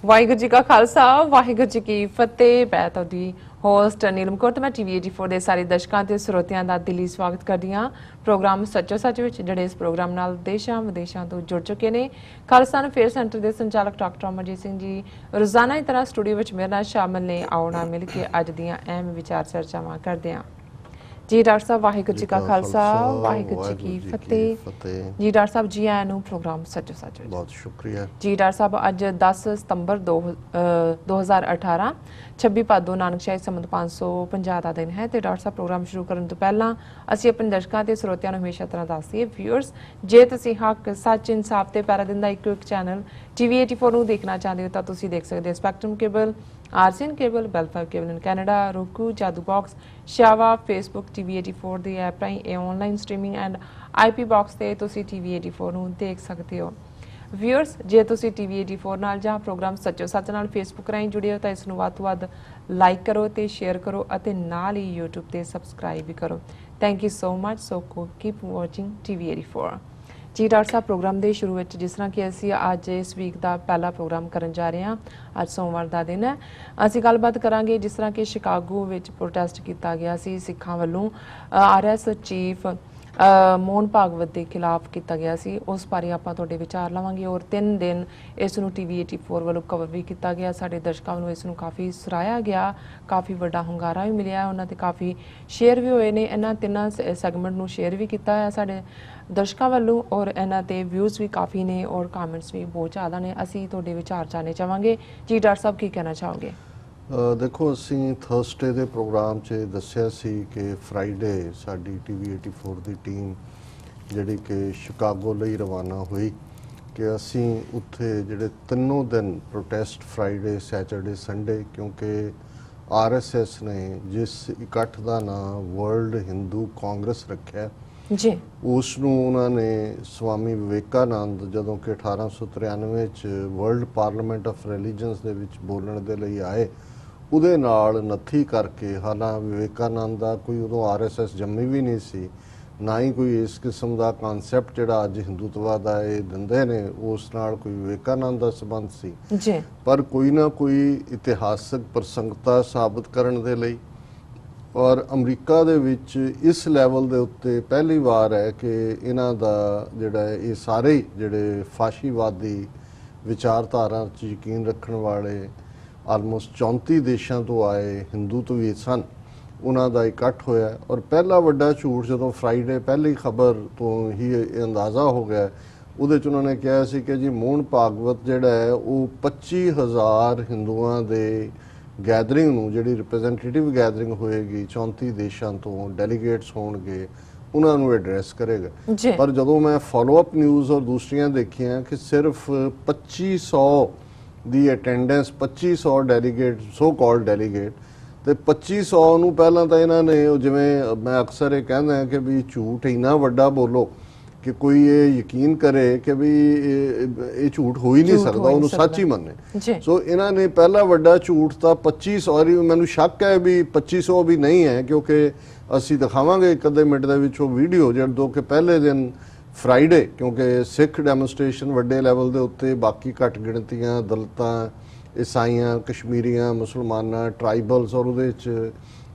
ਵਾਹਿਗੁਰੂ ਜੀ ਕਾ ਖਾਲਸਾ ਵਾਹਿਗੁਰੂ ਜੀ ਕੀ ਫਤਿਹ। ਮੈਂ ਤੁਹਾਡੀ ਹੋਸਟ ਨੀਲਮ ਕੌਰ ਤੇ ਮੈਂ TV84 ਦੇ ਸਾਰੇ ਦਰਸ਼ਕਾਂ ਤੇ ਸਰੋਤਿਆਂ ਦਾ ਦਿਲੀ ਸਵਾਗਤ ਕਰਦੀ ਹਾਂ। ਪ੍ਰੋਗਰਾਮ ਸੱਚੋ ਸੱਚ ਵਿੱਚ ਜਿਹੜੇ ਇਸ ਪ੍ਰੋਗਰਾਮ ਨਾਲ ਦੇਸ਼ਾਂ ਵਿਦੇਸ਼ਾਂ ਤੋਂ ਜੁੜ ਚੁੱਕੇ ਨੇ। ਖਾਲਸਾ ਫੇਅਰ ਸੈਂਟਰ ਦੇ ਸੰਚਾਲਕ ਡਾਕਟਰ ਅਮਰਜੀਤ ਸਿੰਘ ਜੀ ਰੋਜ਼ਾਨਾ ਇਸ ਤਰ੍ਹਾਂ ਸਟੂਡੀਓ ਵਿੱਚ ਮੇਰੇ ਨਾਲ ਸ਼ਾਮਲ ਨੇ। ਆਓ ਨਾਲ ਮਿਲ ਕੇ ਅੱਜ ਦੀਆਂ ਅਹਿਮ ਵਿਚਾਰ ਚਰਚਾਵਾਂ ਕਰਦੇ ਹਾਂ। जी डॉक्टर साहब वाहिगुरू जी का खालसा वाहिगुरू जी की फतेह। जी डॉक्टर साहब जी आया प्रोग्राम सचो सच बहुत शुक्रिया जी। डॉक्टर साहब अज 10 सितंबर 2018 26 भादो नानकशाही संमत 550 का दिन है। तो डॉक्टर साहब प्रोग्राम शुरू करने तो पहला असी अपने दर्शकों के ਸਰੋਤਿਆਂ ਨੂੰ हमेशा तरह दस दईए व्यूअर्स जे तुसीं हक सच इंसाफ ते पैरा दिन दा इक्को एक चैनल TV84 ਨੂੰ देखना चाहते हो तो तुसीं देख सकते हो spectrum cable, RCN cable, Bell Fibe cable in Canada, roku, Jadoo box, शावा, फेसबुक TV84 ਦੀ ਐਪ ਰਾਹੀਂ ਇਹ online streaming and IP box ਤੇ ਤੁਸੀਂ TV84 ਨੂੰ ਦੇਖ ਸਕਦੇ ਹੋ। व्यूअर्स ਜੇ ਤੁਸੀਂ TV84 ਨਾਲ ਜਾਂ ਪ੍ਰੋਗਰਾਮ ਸੱਚੋ ਸੱਚ ਨਾਲ ਫੇਸਬੁੱਕ ਰਾਹੀਂ ਜੁੜੇ ਹੋ ਤਾਂ ਇਸ ਨੂੰ ਵੱਧ ਤੋਂ ਵੱਧ ਲਾਈਕ ਕਰੋ ਤੇ ਸ਼ੇਅਰ ਕਰੋ ਅਤੇ ਨਾਲ ਹੀ YouTube ਤੇ ਸਬਸਕ੍ਰਾਈਬ ਵੀ ਕਰੋ। Thank you so much. So keep watching TV84 ਜੀ। ਡਾਕਟਰ ਸਾਹਿਬ ਪ੍ਰੋਗਰਾਮ ਦੇ ਸ਼ੁਰੂ ਵਿੱਚ ਜਿਸ ਤਰ੍ਹਾਂ ਕਿ ਅਸੀਂ ਅੱਜ ਇਸ ਵੀਕ ਦਾ ਪਹਿਲਾ ਪ੍ਰੋਗਰਾਮ ਕਰਨ ਜਾ ਰਹੇ ਹਾਂ। ਅੱਜ ਸੋਮਵਾਰ ਦਾ ਦਿਨ ਹੈ। ਅਸੀਂ ਗੱਲਬਾਤ ਕਰਾਂਗੇ ਜਿਸ ਤਰ੍ਹਾਂ ਕਿ ਸ਼ਿਕਾਗੋ ਵਿੱਚ ਪ੍ਰੋਟੈਸਟ ਕੀਤਾ ਗਿਆ ਸੀ ਸਿੱਖਾਂ ਵੱਲੋਂ RS ਚੀਫ ਮੋਹਨ ਭਾਗਵਤ ਦੇ ਖਿਲਾਫ ਕੀਤਾ ਗਿਆ ਸੀ। ਉਸ ਬਾਰੇ ਆਪਾਂ ਤੁਹਾਡੇ ਵਿਚਾਰ ਲਵਾਂਗੇ ਔਰ 3 ਦਿਨ ਇਸ ਨੂੰ TV84 ਵੱਲੋਂ ਕਵਰ ਵੀ ਕੀਤਾ ਗਿਆ। ਸਾਡੇ ਦਰਸ਼ਕਾਂ ਵੱਲੋਂ ਇਸ ਨੂੰ ਕਾਫੀ ਸਰਾਹਿਆ ਗਿਆ, ਕਾਫੀ ਵੱਡਾ ਹੁੰਗਾਰਾ ਵੀ ਮਿਲਿਆ, ਉਹਨਾਂ ਤੇ ਕਾਫੀ ਸ਼ੇਅਰ ਵੀ ਹੋਏ ਨੇ। ਇਹਨਾਂ ਤਿੰਨਾਂ ਸੈਗਮੈਂਟ ਨੂੰ ਸ਼ੇਅਰ ਵੀ ਕੀਤਾ ਹੈ ਸਾਡੇ ਦਰਸ਼ਕਾਂ ਵੱਲੋਂ ਔਰ ਇਹਨਾਂ ਤੇ ਵਿਊਜ਼ ਵੀ ਕਾਫੀ ਨੇ ਔਰ ਕਮੈਂਟਸ ਵੀ ਬਹੁਤ ਜ਼ਿਆਦਾ ਨੇ। ਅਸੀਂ ਤੁਹਾਡੇ ਵਿਚਾਰ ਜਾਣਨੇ ਚਾਹਾਂਗੇ ਜੀ। ਡਾਕਟਰ ਸਾਹਿਬ ਕੀ ਕਹਿਣਾ ਚਾਹੋਗੇ? ਦੇਖੋ ਅਸੀਂ ਥਰਸਡੇ ਦੇ ਪ੍ਰੋਗਰਾਮ 'ਚ ਦੱਸਿਆ ਸੀ ਕਿ ਫਰਾਈਡੇ ਸਾਡੀ TV84 ਦੀ ਟੀਮ ਜਿਹੜੀ ਕਿ ਸ਼ਿਕਾਗੋ ਲਈ ਰਵਾਨਾ ਹੋਈ ਕਿ ਅਸੀਂ ਉੱਥੇ ਜਿਹੜੇ ਤਿੰਨੋਂ ਦਿਨ ਪ੍ਰੋਟੈਸਟ ਫਰਾਈਡੇ, ਸੈਟਰਡੇ, ਸੰਡੇ, ਕਿਉਂਕਿ RSS ਨੇ ਜਿਸ ਇਕੱਠ ਦਾ ਨਾਮ ਵਰਲਡ ਹਿੰਦੂ ਕਾਂਗਰਸ ਰੱਖਿਆ ਜੀ, ਉਸ ਨੂੰ ਉਹਨਾਂ ਨੇ ਸਵਾਮੀ ਵਿਵੇਕਾਨੰਦ ਜਦੋਂ ਕਿ 1893 'ਚ ਵਰਲਡ ਪਾਰਲੀਮੈਂਟ ਆਫ ਰਿਲੀਜਨਸ ਦੇ ਵਿੱਚ ਬੋਲਣ ਦੇ ਲਈ ਆਏ ਉਹਦੇ ਨਾਲ ਨੱਥੀ ਕਰਕੇ। ਹਾਲਾਂ ਵਿਵੇਕਾਨੰਦ ਦਾ ਕੋਈ ਉਦੋਂ RSS ਜੰਮੀ ਵੀ ਨਹੀਂ ਸੀ, ਨਾ ਹੀ ਕੋਈ ਇਸ ਕਿਸਮ ਦਾ ਕਨਸੈਪਟ ਜਿਹੜਾ ਅੱਜ ਹਿੰਦੂਤਵਾ ਦਾ ਇਹ ਦਿੰਦੇ ਨੇ ਉਸ ਨਾਲ ਕੋਈ ਵਿਵੇਕਾਨੰਦ ਦਾ ਸੰਬੰਧ ਸੀ ਜੀ। ਪਰ ਕੋਈ ਨਾ ਕੋਈ ਇਤਿਹਾਸਕ ਪ੍ਰਸੰਗਤਾ ਸਾਬਤ ਕਰਨ ਦੇ ਲਈ ਔਰ ਅਮਰੀਕਾ ਦੇ ਵਿੱਚ ਇਸ ਲੈਵਲ ਦੇ ਉੱਤੇ ਪਹਿਲੀ ਵਾਰ ਹੈ ਕਿ ਇਹਨਾਂ ਦਾ ਜਿਹੜਾ ਇਹ ਸਾਰੇ ਜਿਹੜੇ ਫਾਸ਼ੀਵਾਦੀ ਵਿਚਾਰਧਾਰਾ 'ਚ ਯਕੀਨ ਰੱਖਣ ਵਾਲੇ ਆਲਮੋਸਟ 34 ਦੇਸ਼ਾਂ ਤੋਂ ਆਏ ਹਿੰਦੂ ਤੋਂ ਵੀ ਸਨ, ਉਹਨਾਂ ਦਾ ਇਕੱਠ ਹੋਇਆ। ਔਰ ਪਹਿਲਾ ਵੱਡਾ ਝੂਠ ਜਦੋਂ ਫਰਾਈਡੇ ਪਹਿਲੀ ਖਬਰ ਤੋਂ ਹੀ ਇਹ ਅੰਦਾਜ਼ਾ ਹੋ ਗਿਆ, ਉਹਦੇ 'ਚ ਉਹਨਾਂ ਨੇ ਕਿਹਾ ਸੀ ਕਿ ਜੀ ਮੋਹਨ ਭਾਗਵਤ ਜਿਹੜਾ ਹੈ ਉਹ 25,000 ਹਿੰਦੂਆਂ ਦੇ ਗੈਦਰਿੰਗ ਨੂੰ, ਜਿਹੜੀ ਰਿਪਰੈਜ਼ੈਂਟੇਟਿਵ ਗੈਦਰਿੰਗ ਹੋਏਗੀ 34 ਦੇਸ਼ਾਂ ਤੋਂ ਡੈਲੀਗੇਟਸ ਹੋਣਗੇ, ਉਹਨਾਂ ਨੂੰ ਐਡਰੈਸ ਕਰੇਗਾ। ਪਰ ਜਦੋਂ ਮੈਂ ਫਾਲੋ-ਅਪ ਨਿਊਜ਼ ਔਰ ਦੂਸਰੀਆਂ ਦੇਖੀਆਂ ਕਿ ਸਿਰਫ 2500 ਦੀ attendance, 2500 delegate, so called delegate, ਤੇ 2500 ਨੂੰ ਪਹਿਲਾਂ ਤਾਂ ਇਹਨਾਂ ਨੇ ਜਿਵੇਂ ਮੈਂ ਅਕਸਰ ਇਹ ਕਹਿੰਦਾ ਕਿ ਵੀ ਝੂਠ ਇੰਨਾ ਵੱਡਾ ਬੋਲੋ ਕਿ ਕੋਈ ਇਹ ਯਕੀਨ ਕਰੇ ਕਿ ਵੀ ਇਹ ਝੂਠ ਹੋ ਹੀ ਨਹੀਂ ਸਕਦਾ, ਉਹਨੂੰ ਸੱਚ ਹੀ ਮੰਨੇ। ਸੋ ਇਹਨਾਂ ਨੇ ਪਹਿਲਾ ਵੱਡਾ ਝੂਠ ਤਾਂ 2500, ਮੈਨੂੰ ਸ਼ੱਕ ਹੈ ਵੀ 2500 ਵੀ ਨਹੀਂ ਹੈ ਕਿਉਂਕਿ ਅਸੀਂ ਦਿਖਾਵਾਂਗੇ ਇੱਕ ਅੱਧੇ ਮਿੰਟ ਦੇ ਵਿੱਚ ਉਹ ਵੀਡੀਓ ਜਦੋਂ ਕਿ ਪਹਿਲੇ ਦਿਨ ਫਰਾਈਡੇ, ਕਿਉਂਕਿ ਸਿੱਖ ਡੈਮੋਨਸਟ੍ਰੇਸ਼ਨ ਵੱਡੇ ਲੈਵਲ ਦੇ ਉੱਤੇ, ਬਾਕੀ ਘੱਟ ਗਿਣਤੀਆਂ ਦਲਿਤਾਂ, ਈਸਾਈਆਂ, ਕਸ਼ਮੀਰੀਆਂ, ਮੁਸਲਮਾਨਾਂ, ਟਰਾਈਬਲਸ ਔਰ ਉਹਦੇ 'ਚ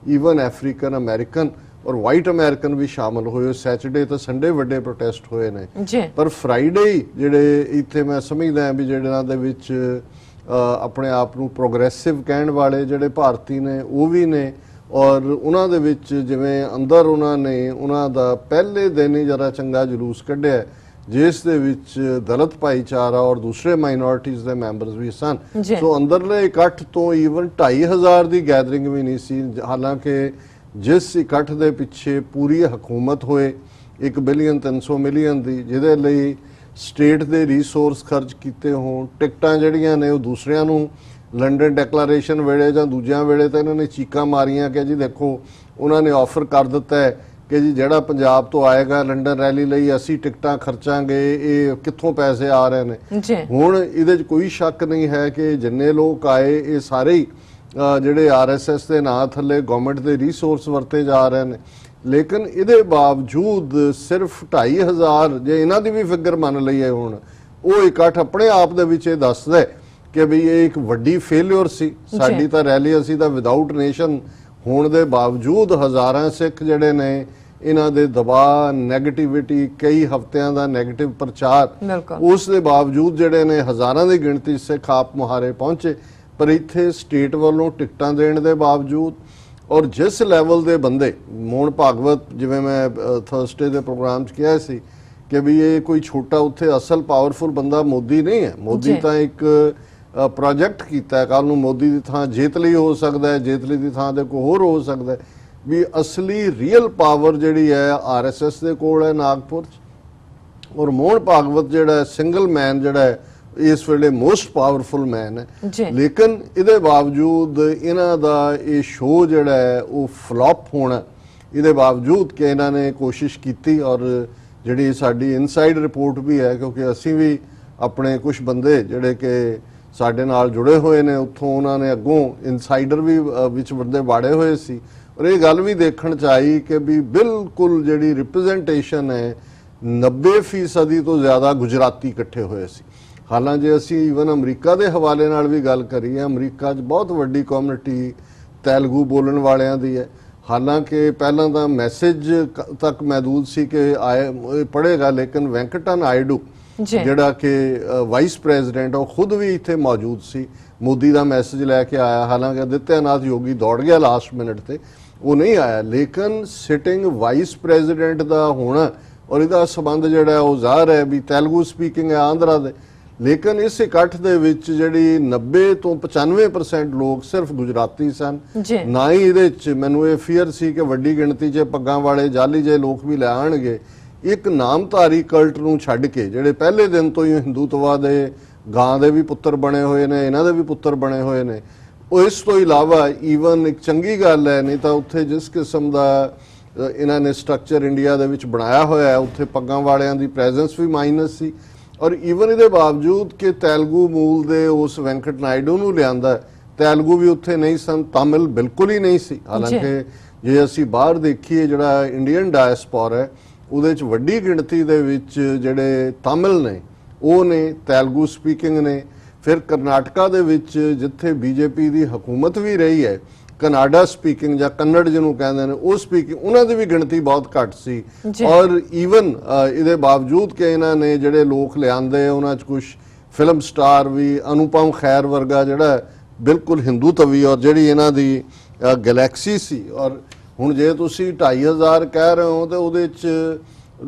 ਈਵਨ ਅਫਰੀਕਨ ਅਮਰੀਕਨ ਔਰ ਵਾਈਟ ਅਮਰੀਕਨ ਵੀ ਸ਼ਾਮਲ ਹੋਏ। ਸੈਟਰਡੇ ਤੇ ਸੰਡੇ ਵੱਡੇ ਪ੍ਰੋਟੈਸਟ ਹੋਏ ਨੇ, ਪਰ ਫਰਾਈਡੇ ਜਿਹੜੇ ਇੱਥੇ ਮੈਂ ਸਮਝਦਾ ਵੀ ਜਿਹੜਿਆਂ ਦੇ ਵਿੱਚ ਆਪਣੇ ਆਪ ਨੂੰ ਪ੍ਰੋਗਰੈਸਿਵ ਕਹਿਣ ਵਾਲੇ ਜਿਹੜੇ ਭਾਰਤੀ ਨੇ ਉਹ ਵੀ ਨੇ ਔਰ ਉਹਨਾਂ ਦੇ ਵਿੱਚ ਜਿਵੇਂ ਅੰਦਰ ਉਹਨਾਂ ਨੇ ਉਹਨਾਂ ਦਾ ਪਹਿਲੇ ਦਿਨ ਹੀ ਜਰਾ ਚੰਗਾ ਜਲੂਸ ਕੱਢਿਆ ਜਿਸ ਦੇ ਵਿੱਚ ਦਲਿਤ ਭਾਈਚਾਰਾ ਔਰ ਦੂਸਰੇ ਮਾਈਨੋਰਿਟੀਜ਼ ਦੇ ਮੈਂਬਰਸ ਵੀ ਸਨ। ਸੋ ਅੰਦਰਲੇ ਇਕੱਠ ਤੋਂ ਈਵਨ 2,500 ਦੀ ਗੈਦਰਿੰਗ ਵੀ ਨਹੀਂ ਸੀ, ਹਾਲਾਂਕਿ ਜਿਸ ਇਕੱਠ ਦੇ ਪਿੱਛੇ ਪੂਰੀ ਹਕੂਮਤ ਹੋਏ 1 ਬਿਲੀਅਨ 300 ਮਿਲੀਅਨ ਦੀ, ਜਿਹਦੇ ਲਈ ਸਟੇਟ ਦੇ ਰਿਸੋਰਸ ਖਰਚ ਕੀਤੇ ਹੋਣ, ਟਿਕਟਾਂ ਜਿਹੜੀਆਂ ਨੇ ਉਹ ਦੂਸਰਿਆਂ ਨੂੰ ਲੰਡਨ ਡੈਕਲੇਰੇਸ਼ਨ ਵੇਲੇ ਜਾਂ ਦੂਜਿਆਂ ਵੇਲੇ ਤਾਂ ਇਹਨਾਂ ਨੇ ਚੀਕਾਂ ਮਾਰੀਆਂ ਕਿ ਜੀ ਦੇਖੋ ਉਹਨਾਂ ਨੇ ਆਫਰ ਕਰ ਦਿੱਤਾ ਹੈ ਕਿ ਜੀ ਜਿਹੜਾ ਪੰਜਾਬ ਤੋਂ ਆਏਗਾ ਲੰਡਨ ਰੈਲੀ ਲਈ ਅਸੀਂ ਟਿਕਟਾਂ ਖਰਚਾਂਗੇ, ਇਹ ਕਿੱਥੋਂ ਪੈਸੇ ਆ ਰਹੇ ਨੇ। ਹੁਣ ਇਹਦੇ 'ਚ ਕੋਈ ਸ਼ੱਕ ਨਹੀਂ ਹੈ ਕਿ ਜਿੰਨੇ ਲੋਕ ਆਏ ਇਹ ਸਾਰੇ ਹੀ ਜਿਹੜੇ RSS ਦੇ ਨਾਂ ਥੱਲੇ ਗਵਰਨਮੈਂਟ ਦੇ ਰਿਸੋਰਸ ਵਰਤੇ ਜਾ ਰਹੇ ਨੇ। ਲੇਕਿਨ ਇਹਦੇ ਬਾਵਜੂਦ ਸਿਰਫ 2,500 ਜੇ ਇਹਨਾਂ ਦੀ ਵੀ ਫਿਗਰ ਮੰਨ ਲਈਏ ਹੁਣ, ਉਹ ਇਕੱਠ ਆਪਣੇ ਆਪ ਦੇ ਵਿੱਚ ਇਹ ਦੱਸਦਾ ਕਿ ਵੀ ਇਹ ਇੱਕ ਵੱਡੀ ਫੇਲਿਅਰ ਸੀ ਸਾਡੀ ਤਾਂ ਰੈਲੀ, ਅਸੀਂ ਤਾਂ ਵਿਦਆਊਟ ਨੇਸ਼ਨ ਹੋਣ ਦੇ ਬਾਵਜੂਦ ਹਜ਼ਾਰਾਂ ਸਿੱਖ ਜਿਹੜੇ ਨੇ ਇਹਨਾਂ ਦੇ ਦਬਾਅ, ਨੈਗੇਟਿਵਿਟੀ, ਕਈ ਹਫ਼ਤਿਆਂ ਦਾ ਨੈਗੇਟਿਵ ਪ੍ਰਚਾਰ, ਉਸ ਦੇ ਬਾਵਜੂਦ ਜਿਹੜੇ ਨੇ ਹਜ਼ਾਰਾਂ ਦੀ ਗਿਣਤੀ ਸਿੱਖ ਆਪ ਮੁਹਾਰੇ ਪਹੁੰਚੇ। ਪਰ ਇੱਥੇ ਸਟੇਟ ਵੱਲੋਂ ਟਿਕਟਾਂ ਦੇਣ ਦੇ ਬਾਵਜੂਦ ਔਰ ਜਿਸ ਲੈਵਲ ਦੇ ਬੰਦੇ, ਮੋਹਨ ਭਾਗਵਤ, ਜਿਵੇਂ ਮੈਂ ਥਰਸਡੇ ਦੇ ਪ੍ਰੋਗਰਾਮ 'ਚ ਕਿਹਾ ਸੀ ਕਿ ਵੀ ਇਹ ਕੋਈ ਛੋਟਾ, ਉੱਥੇ ਅਸਲ ਪਾਵਰਫੁਲ ਬੰਦਾ ਮੋਦੀ ਨਹੀਂ ਹੈ। ਮੋਦੀ ਤਾਂ ਇੱਕ ਪ੍ਰੋਜੈਕਟ ਕੀਤਾ ਹੈ, ਕੱਲ ਨੂੰ ਮੋਦੀ ਦੀ ਥਾਂ ਜੇਤਲੀ ਹੋ ਸਕਦਾ ਹੈ, ਜੇਤਲੀ ਦੀ ਥਾਂ ਤੇ ਕੋਈ ਹੋਰ ਹੋ ਸਕਦਾ ਹੈ। ਵੀ ਅਸਲੀ ਰੀਅਲ ਪਾਵਰ ਜਿਹੜੀ ਹੈ ਆਰਐਸਐਸ ਦੇ ਕੋਲ ਹੈ ਨਾਗਪੁਰ 'ਚ, ਔਰ ਮੋਹਨ ਭਾਗਵਤ ਜਿਹੜਾ ਸਿੰਗਲ ਮੈਨ ਜਿਹੜਾ ਹੈ ਇਸ ਵੇਲੇ ਮੋਸਟ ਪਾਵਰਫੁਲ ਮੈਨ ਹੈ। ਲੇਕਿਨ ਇਹਦੇ ਬਾਵਜੂਦ ਇਹਨਾਂ ਦਾ ਇਹ ਸ਼ੋਅ ਜਿਹੜਾ ਹੈ ਉਹ ਫਲॉप ਹੋਣਾ, ਇਹਦੇ ਬਾਵਜੂਦ ਕਿ ਇਹਨਾਂ ਨੇ ਕੋਸ਼ਿਸ਼ ਕੀਤੀ। ਔਰ ਜਿਹੜੀ ਸਾਡੀ ਇਨਸਾਈਡ ਰਿਪੋਰਟ ਵੀ ਹੈ, ਕਿਉਂਕਿ ਅਸੀਂ ਵੀ ਆਪਣੇ ਕੁਝ ਬੰਦੇ ਜਿਹੜੇ ਕਿ ਸਾਡੇ ਨਾਲ ਜੁੜੇ ਹੋਏ ਨੇ ਉੱਥੋਂ, ਉਹਨਾਂ ਨੇ ਅੱਗੋਂ ਇਨਸਾਈਡਰ ਵੀ ਵਿੱਚ ਬੰਦੇ ਬਾੜੇ ਹੋਏ ਸੀ, ਔਰ ਇਹ ਗੱਲ ਵੀ ਦੇਖਣ 'ਚ ਆਈ ਕਿ ਵੀ ਬਿਲਕੁਲ ਜਿਹੜੀ ਰਿਪਰੈਜ਼ੈਂਟੇਸ਼ਨ ਹੈ 90% ਤੋਂ ਜ਼ਿਆਦਾ ਗੁਜਰਾਤੀ ਇਕੱਠੇ ਹੋਏ ਸੀ। ਹਾਲਾਂਕਿ ਅਸੀਂ ਈਵਨ ਅਮਰੀਕਾ ਦੇ ਹਵਾਲੇ ਨਾਲ ਵੀ ਗੱਲ ਕਰੀਏ, ਅਮਰੀਕਾ 'ਚ ਬਹੁਤ ਵੱਡੀ ਕਮਿਊਨਿਟੀ ਤੇਲਗੂ ਬੋਲਣ ਵਾਲਿਆਂ ਦੀ ਹੈ। ਹਾਲਾਂਕਿ ਪਹਿਲਾਂ ਤਾਂ ਮੈਸੇਜ ਤੱਕ ਮਹਿਦੂਦ ਸੀ ਕਿ ਪੜ੍ਹੇਗਾ, ਲੇਕਿਨ ਵੈਂਕਟਾ ਨਾਇਡੂ ਜਿਹੜਾ ਕਿ ਵਾਈਸ ਪ੍ਰੈਜ਼ੀਡੈਂਟ, ਉਹ ਖੁਦ ਵੀ ਇੱਥੇ ਮੌਜੂਦ ਸੀ, ਮੋਦੀ ਦਾ ਮੈਸੇਜ ਲੈ ਕੇ ਆਇਆ। ਹਾਲਾਂਕਿ ਆਦਿੱਤਿਆਨਾਥ ਯੋਗੀ ਦੌੜ ਗਿਆ ਲਾਸਟ ਮਿੰਟ ਤੇ, ਉਹ ਨਹੀਂ ਆਇਆ। ਲੇਕਿਨ ਸਿਟਿੰਗ ਵਾਈਸ ਪ੍ਰੈਜ਼ੀਡੈਂਟ ਦਾ ਹੋਣਾ ਔਰ ਇਹਦਾ ਸੰਬੰਧ ਜਿਹੜਾ ਉਹ ਜ਼ਾਹਰ ਹੈ ਵੀ ਤੇਲਗੂ ਸਪੀਕਿੰਗ ਹੈ ਆਂਧਰਾ ਦੇ। ਲੇਕਿਨ ਇਸ ਇਕੱਠ ਦੇ ਵਿੱਚ ਜਿਹੜੀ 90 ਤੋਂ 95% ਲੋਕ ਸਿਰਫ ਗੁਜਰਾਤੀ ਸਨ। ਨਾ ਹੀ ਇਹਦੇ 'ਚ ਮੈਨੂੰ ਇਹ ਫੀਅਰ ਸੀ ਕਿ ਵੱਡੀ ਗਿਣਤੀ 'ਚ ਪੱਗਾਂ ਵਾਲੇ ਜਾਲੀ ਜਿਹੇ ਲੋਕ ਵੀ ਲੈ ਆਣਗੇ। ਇੱਕ ਨਾਮਧਾਰੀ ਕਲਟ ਨੂੰ ਛੱਡ ਕੇ ਜਿਹੜੇ ਪਹਿਲੇ ਦਿਨ ਤੋਂ ਹੀ ਹਿੰਦੂਤਵਾ ਦੇ ਗਾਂ ਦੇ ਵੀ ਪੁੱਤਰ ਬਣੇ ਹੋਏ ਨੇ, ਇਹਨਾਂ ਦੇ ਵੀ ਪੁੱਤਰ ਬਣੇ ਹੋਏ ਨੇ। ਉਹ ਇਸ ਤੋਂ ਇਲਾਵਾ ਈਵਨ ਇੱਕ ਚੰਗੀ ਗੱਲ ਹੈ, ਨਹੀਂ ਤਾਂ ਉੱਥੇ ਜਿਸ ਕਿਸਮ ਦਾ ਇਹਨਾਂ ਨੇ ਸਟਰਕਚਰ ਇੰਡੀਆ ਦੇ ਵਿੱਚ ਬਣਾਇਆ ਹੋਇਆ ਹੈ, ਉੱਥੇ ਪੱਗਾਂ ਵਾਲਿਆਂ ਦੀ ਪ੍ਰੈਜ਼ੈਂਸ ਵੀ ਮਾਈਨਸ ਸੀ। ਔਰ ਈਵਨ ਇਹਦੇ ਬਾਵਜੂਦ ਕਿ ਤੇਲਗੂ ਮੂਲ ਦੇ ਉਸ ਵੈਂਕਟ ਨਾਇਡੂ ਨੂੰ ਲਿਆਂਦਾ, ਤੇਲਗੂ ਵੀ ਉੱਥੇ ਨਹੀਂ ਸਨ, ਤਾਮਿਲ ਬਿਲਕੁਲ ਹੀ ਨਹੀਂ ਸੀ। ਹਾਲਾਂਕਿ ਜੇ ਅਸੀਂ ਬਾਹਰ ਦੇਖੀਏ ਜਿਹੜਾ ਇੰਡੀਅਨ ਡਾਇਸਪੋਰਾ ਹੈ ਉਹਦੇ 'ਚ ਵੱਡੀ ਗਿਣਤੀ ਦੇ ਵਿੱਚ ਜਿਹੜੇ ਤਾਮਿਲ ਨੇ ਉਹ ਨੇ, ਤੇਲਗੂ ਸਪੀਕਿੰਗ ਨੇ। ਫਿਰ ਕਰਨਾਟਕਾ ਦੇ ਵਿੱਚ ਜਿੱਥੇ ਬੀਜੇਪੀ ਦੀ ਹਕੂਮਤ ਵੀ ਰਹੀ ਹੈ, ਕਨਾਡਾ ਸਪੀਕਿੰਗ ਜਾਂ ਕੰਨੜ ਜਿਹਨੂੰ ਕਹਿੰਦੇ ਨੇ, ਉਹ ਸਪੀਕਿੰਗ, ਉਹਨਾਂ ਦੀ ਵੀ ਗਿਣਤੀ ਬਹੁਤ ਘੱਟ ਸੀ। ਔਰ ਈਵਨ ਇਹਦੇ ਬਾਵਜੂਦ ਕਿ ਇਹਨਾਂ ਨੇ ਜਿਹੜੇ ਲੋਕ ਲਿਆਂਦੇ, ਉਹਨਾਂ 'ਚ ਕੁਝ ਫਿਲਮ ਸਟਾਰ ਵੀ, ਅਨੁਪਮ ਖੈਰ ਵਰਗਾ ਜਿਹੜਾ ਬਿਲਕੁਲ ਹਿੰਦੂ ਤਵੀ ਔਰ ਜਿਹੜੀ ਇਹਨਾਂ ਦੀ ਗੈਲੈਕਸੀ ਸੀ। ਔਰ ਹੁਣ ਜੇ ਤੁਸੀਂ 2500 ਕਹਿ ਰਹੇ ਹੋ ਤੇ ਉਹਦੇ 'ਚ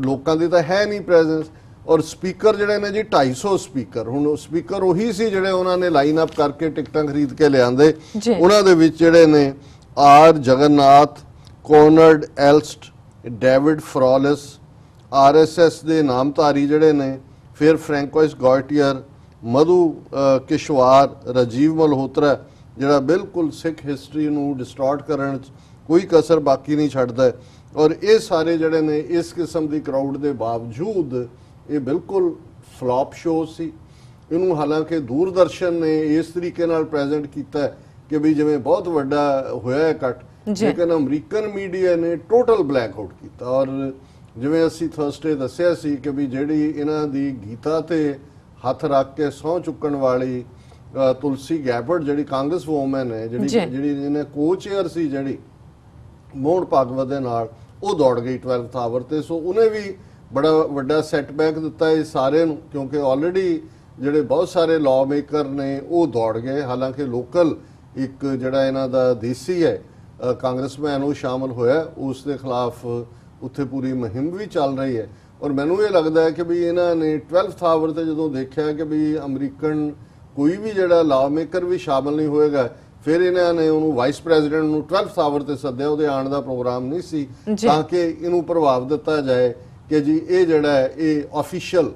ਲੋਕਾਂ ਦੀ ਤਾਂ ਹੈ ਨਹੀਂ ਪ੍ਰੈਜ਼ੈਂਸ। ਔਰ ਸਪੀਕਰ ਜਿਹੜੇ ਨੇ ਜੀ 250 ਸਪੀਕਰ, ਹੁਣ ਸਪੀਕਰ ਉਹੀ ਸੀ ਜਿਹੜੇ ਉਹਨਾਂ ਨੇ ਲਾਈਨ ਅਪ ਕਰਕੇ ਟਿਕਟਾਂ ਖਰੀਦ ਕੇ ਲਿਆਂਦੇ। ਉਹਨਾਂ ਦੇ ਵਿੱਚ ਜਿਹੜੇ ਨੇ ਆਰ ਜਗਨਨਾਥ, ਕੋਨਰਡ ਐਲਸਟ, ਡੇਵਿਡ ਫਰੋਲਿਸ, ਆਰਐਸਐਸ ਦੇ ਨਾਮਧਾਰੀ ਜਿਹੜੇ ਨੇ, ਫਿਰ ਫ੍ਰੈਂਕੋਇਸ ਗੋਇਟੀਅਰ, ਮਧੂ ਕਿਸ਼ਵਾਰ, ਰਾਜੀਵ ਮਲਹੋਤਰਾ ਜਿਹੜਾ ਬਿਲਕੁਲ ਸਿੱਖ ਹਿਸਟਰੀ ਨੂੰ ਡਿਸਟੋਰਟ ਕਰਨ 'ਚ ਕੋਈ ਕਸਰ ਬਾਕੀ ਨਹੀਂ ਛੱਡਦਾ। ਔਰ ਇਹ ਸਾਰੇ ਜਿਹੜੇ ਨੇ ਇਸ ਕਿਸਮ ਦੀ ਕਰਾਊਡ ਦੇ ਬਾਵਜੂਦ ਇਹ ਬਿਲਕੁਲ ਫਲॉप ਸ਼ੋਅ ਸੀ। ਇਹਨੂੰ ਹਾਲਾਂਕਿ ਦੂਰਦਰਸ਼ਨ ਨੇ ਇਸ ਤਰੀਕੇ ਨਾਲ ਪ੍ਰੈਜ਼ੈਂਟ ਕੀਤਾ ਕਿ ਵੀ ਜਿਵੇਂ ਬਹੁਤ ਵੱਡਾ ਹੋਇਆ ਇਕੱਠ, ਲੇਕਿਨ ਅਮਰੀਕਨ ਮੀਡੀਆ ਨੇ ਟੋਟਲ ਬਲੈਕ ਆਊਟ ਕੀਤਾ। ਔਰ ਜਿਵੇਂ ਅਸੀਂ ਥਰਸਡੇ ਦੱਸਿਆ ਸੀ ਕਿ ਵੀ ਜਿਹੜੀ ਇਹਨਾਂ ਦੀ ਗੀਤਾ ਤੇ ਹੱਥ ਰੱਖ ਕੇ ਸਹੁੰ ਚੁੱਕਣ ਵਾਲੀ ਤੁਲਸੀ ਗੈਬਰਟ ਜਿਹੜੀ ਕਾਂਗਰਸ ਵੂਮਨ ਹੈ, ਜਿਹੜੀ ਇਹਨੇ ਕੋ-ਚੇਅਰ ਸੀ ਜਿਹੜੀ ਮੋਹਨ ਭਾਗਵਤ ਦੇ ਨਾਲ, ਉਹ ਦੌੜ ਗਈ 12th ਆਵਰ ਤੇ। ਸੋ ਉਹਨੇ ਵੀ ਬੜਾ ਵੱਡਾ ਸੈਟਬੈਕ ਦਿੱਤਾ ਇਹ ਸਾਰੇ ਨੂੰ, ਕਿਉਂਕਿ ਆਲਰੇਡੀ ਜਿਹੜੇ ਬਹੁਤ ਸਾਰੇ ਲਾਅ ਮੇਕਰ ਨੇ ਉਹ ਦੌੜ ਗਏ। ਹਾਲਾਂਕਿ ਲੋਕਲ ਇੱਕ ਜਿਹੜਾ ਇਹਨਾਂ ਦਾ ਦੇਸੀ ਹੈ ਕਾਂਗਰਸਮੈਨ ਉਹ ਸ਼ਾਮਲ ਹੋਇਆ, ਉਸ ਦੇ ਖਿਲਾਫ ਉੱਥੇ ਪੂਰੀ ਮੁਹਿੰਮ ਵੀ ਚੱਲ ਰਹੀ ਹੈ। ਔਰ ਮੈਨੂੰ ਇਹ ਲੱਗਦਾ ਹੈ ਕਿ ਵੀ ਇਹਨਾਂ ਨੇ 12th ਆਵਰ ਤੇ ਜਦੋਂ ਦੇਖਿਆ ਕਿ ਵੀ ਅਮਰੀਕਨ ਕੋਈ ਵੀ ਜਿਹੜਾ ਲਾਅ ਮੇਕਰ ਵੀ ਸ਼ਾਮਲ ਨਹੀਂ ਹੋਏਗਾ, ਫਿਰ ਇਹਨਾਂ ਨੇ ਉਹਨੂੰ ਵਾਈਸ ਪ੍ਰੈਜ਼ੀਡੈਂਟ ਨੂੰ 12th ਆਵਰ ਤੇ ਸੱਦਿਆ। ਉਹਦੇ ਆਉਣ ਦਾ ਪ੍ਰੋਗਰਾਮ ਨਹੀਂ ਸੀ ਤਾਂ ਕਿ ਇਹਨੂੰ ਪ੍ਰਭਾਵ ਦਿੱਤਾ ਜਾਏ ਕਿ ਜੀ ਇਹ ਜਿਹੜਾ ਹੈ ਇਹ ਆਫੀਸ਼ੀਅਲ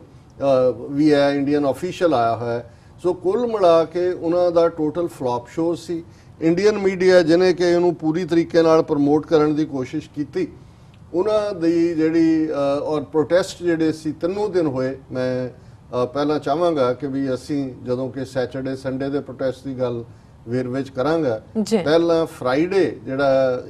ਵੀ ਹੈ, ਇੰਡੀਅਨ ਆਫੀਸ਼ੀਅਲ ਆਇਆ ਹੋਇਆ। ਸੋ ਕੁੱਲ ਮਿਲਾ ਕੇ ਉਹਨਾਂ ਦਾ ਟੋਟਲ ਫਲॉप ਸ਼ੋਅ ਸੀ। ਇੰਡੀਅਨ ਮੀਡੀਆ ਜਿਹਨੇ ਕਿ ਇਹਨੂੰ ਪੂਰੀ ਤਰੀਕੇ ਨਾਲ ਪ੍ਰਮੋਟ ਕਰਨ ਦੀ ਕੋਸ਼ਿਸ਼ ਕੀਤੀ, ਉਹਨਾਂ ਦੀ ਜਿਹੜੀ ਔਰ ਪ੍ਰੋਟੈਸਟ ਜਿਹੜੇ ਸੀ 3 ਦਿਨ ਹੋਏ। ਮੈਂ ਪਹਿਲਾਂ ਚਾਹਾਂਗਾ ਕਿ ਵੀ ਅਸੀਂ ਜਦੋਂ ਕਿ ਸੈਟਰਡੇ ਸੰਡੇ ਦੇ ਪ੍ਰੋਟੈਸਟ ਦੀ ਗੱਲ ਵੇਰਵੇ 'ਚ ਕਰਾਂਗਾ। ਪਹਿਲਾਂ ਫਰਾਈਡੇ ਜਿਹੜਾ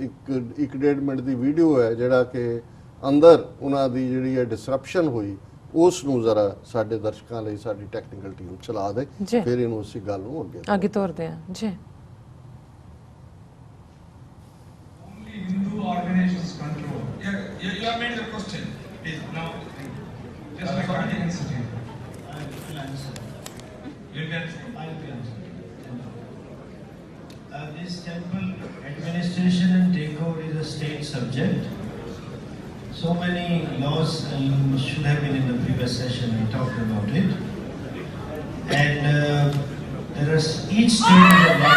1.5 ਮਿੰਟ ਦੀ ਵੀਡੀਓ ਹੈ ਜਿਹੜਾ ਕਿ ਅੰਦਰ ਉਹਨਾਂ ਦੀ ਜਿਹੜੀ ਹੈ ਡਿਸਰਪਸ਼ਨ ਹੋਈ ਉਸ ਨੂੰ ਜ਼ਰਾ ਸਾਡੇ ਦਰਸ਼ਕਾਂ ਲਈ ਸਾਡੀ ਟੈਕਨੀਕਲ ਟੀਮ ਚਲਾ ਦੇ, ਜੀ। ਫਿਰ ਇਹਨੂੰ ਅਸੀਂ ਗੱਲ ਨੂੰ ਅੱਗੇ ਤੋਰਦੇ ਹਾਂ ਜੀ। Only Hindu organizations control. Yeah, you have made the question. Please, now, just like Vatican City. I will answer. You can I will answer. This temple administration and takeover is a state subject. So many laws, you should have been in the previous session, we talked about it. And there is each state is a law.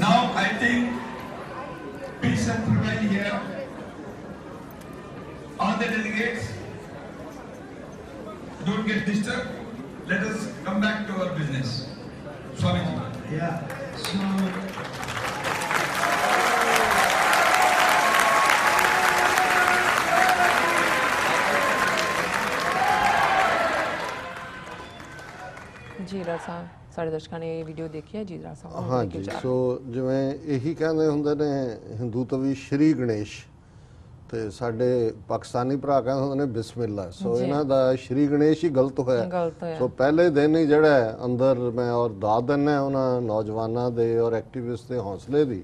Now I think peace and prevail here. All the delegates, don't get disturbed. Let us come back to our business. Swamiji. Yeah. So ਜੀ ਰਾਜ ਸਾਹਿਬ, ਸਾਡੇ ਦਰਸ਼ਕਾਂ ਨੇ ਇਹ video ਦੇਖੀ ਹੈ। ਜੀ ਰਾਜ ਸਾਹਿਬ ਹਾਂਜੀ, ਸੋ ਜਿਵੇਂ ਇਹੀ ਕਹਿੰਦੇ ਹੁੰਦੇ ਨੇ ਹਿੰਦੂ ਤਵੀ ਸ਼੍ਰੀ ਗਣੇਸ਼, ਤੇ ਸਾਡੇ ਪਾਕਿਸਤਾਨੀ ਭਰਾ ਕਹਿੰਦੇ ਹੁੰਦੇ ਨੇ ਬਿਸਮਿਲ੍ਲਾ। ਸੋ ਜੀ। ਇਹਨਾਂ ਦਾ ਸ਼੍ਰੀ ਗਣੇਸ਼ ਹੀ ਗਲਤ ਹੋਇਆ। ਗਲਤ ਹੋਇਆ। ਸੋ ਪਹਿਲੇ ਦਿਨ ਹੀ ਜਿਹੜਾ ਹੈ ਅੰਦਰ ਮੈਂ ਔਰ ਦਾਦ ਦਿੰਦਾ ਉਹਨਾਂ ਨੌਜਵਾਨਾਂ ਦੇ ਔਰ ਐਕਟਿਵਿਸਟ ਦੇ ਹੌਸਲੇ ਦੀ,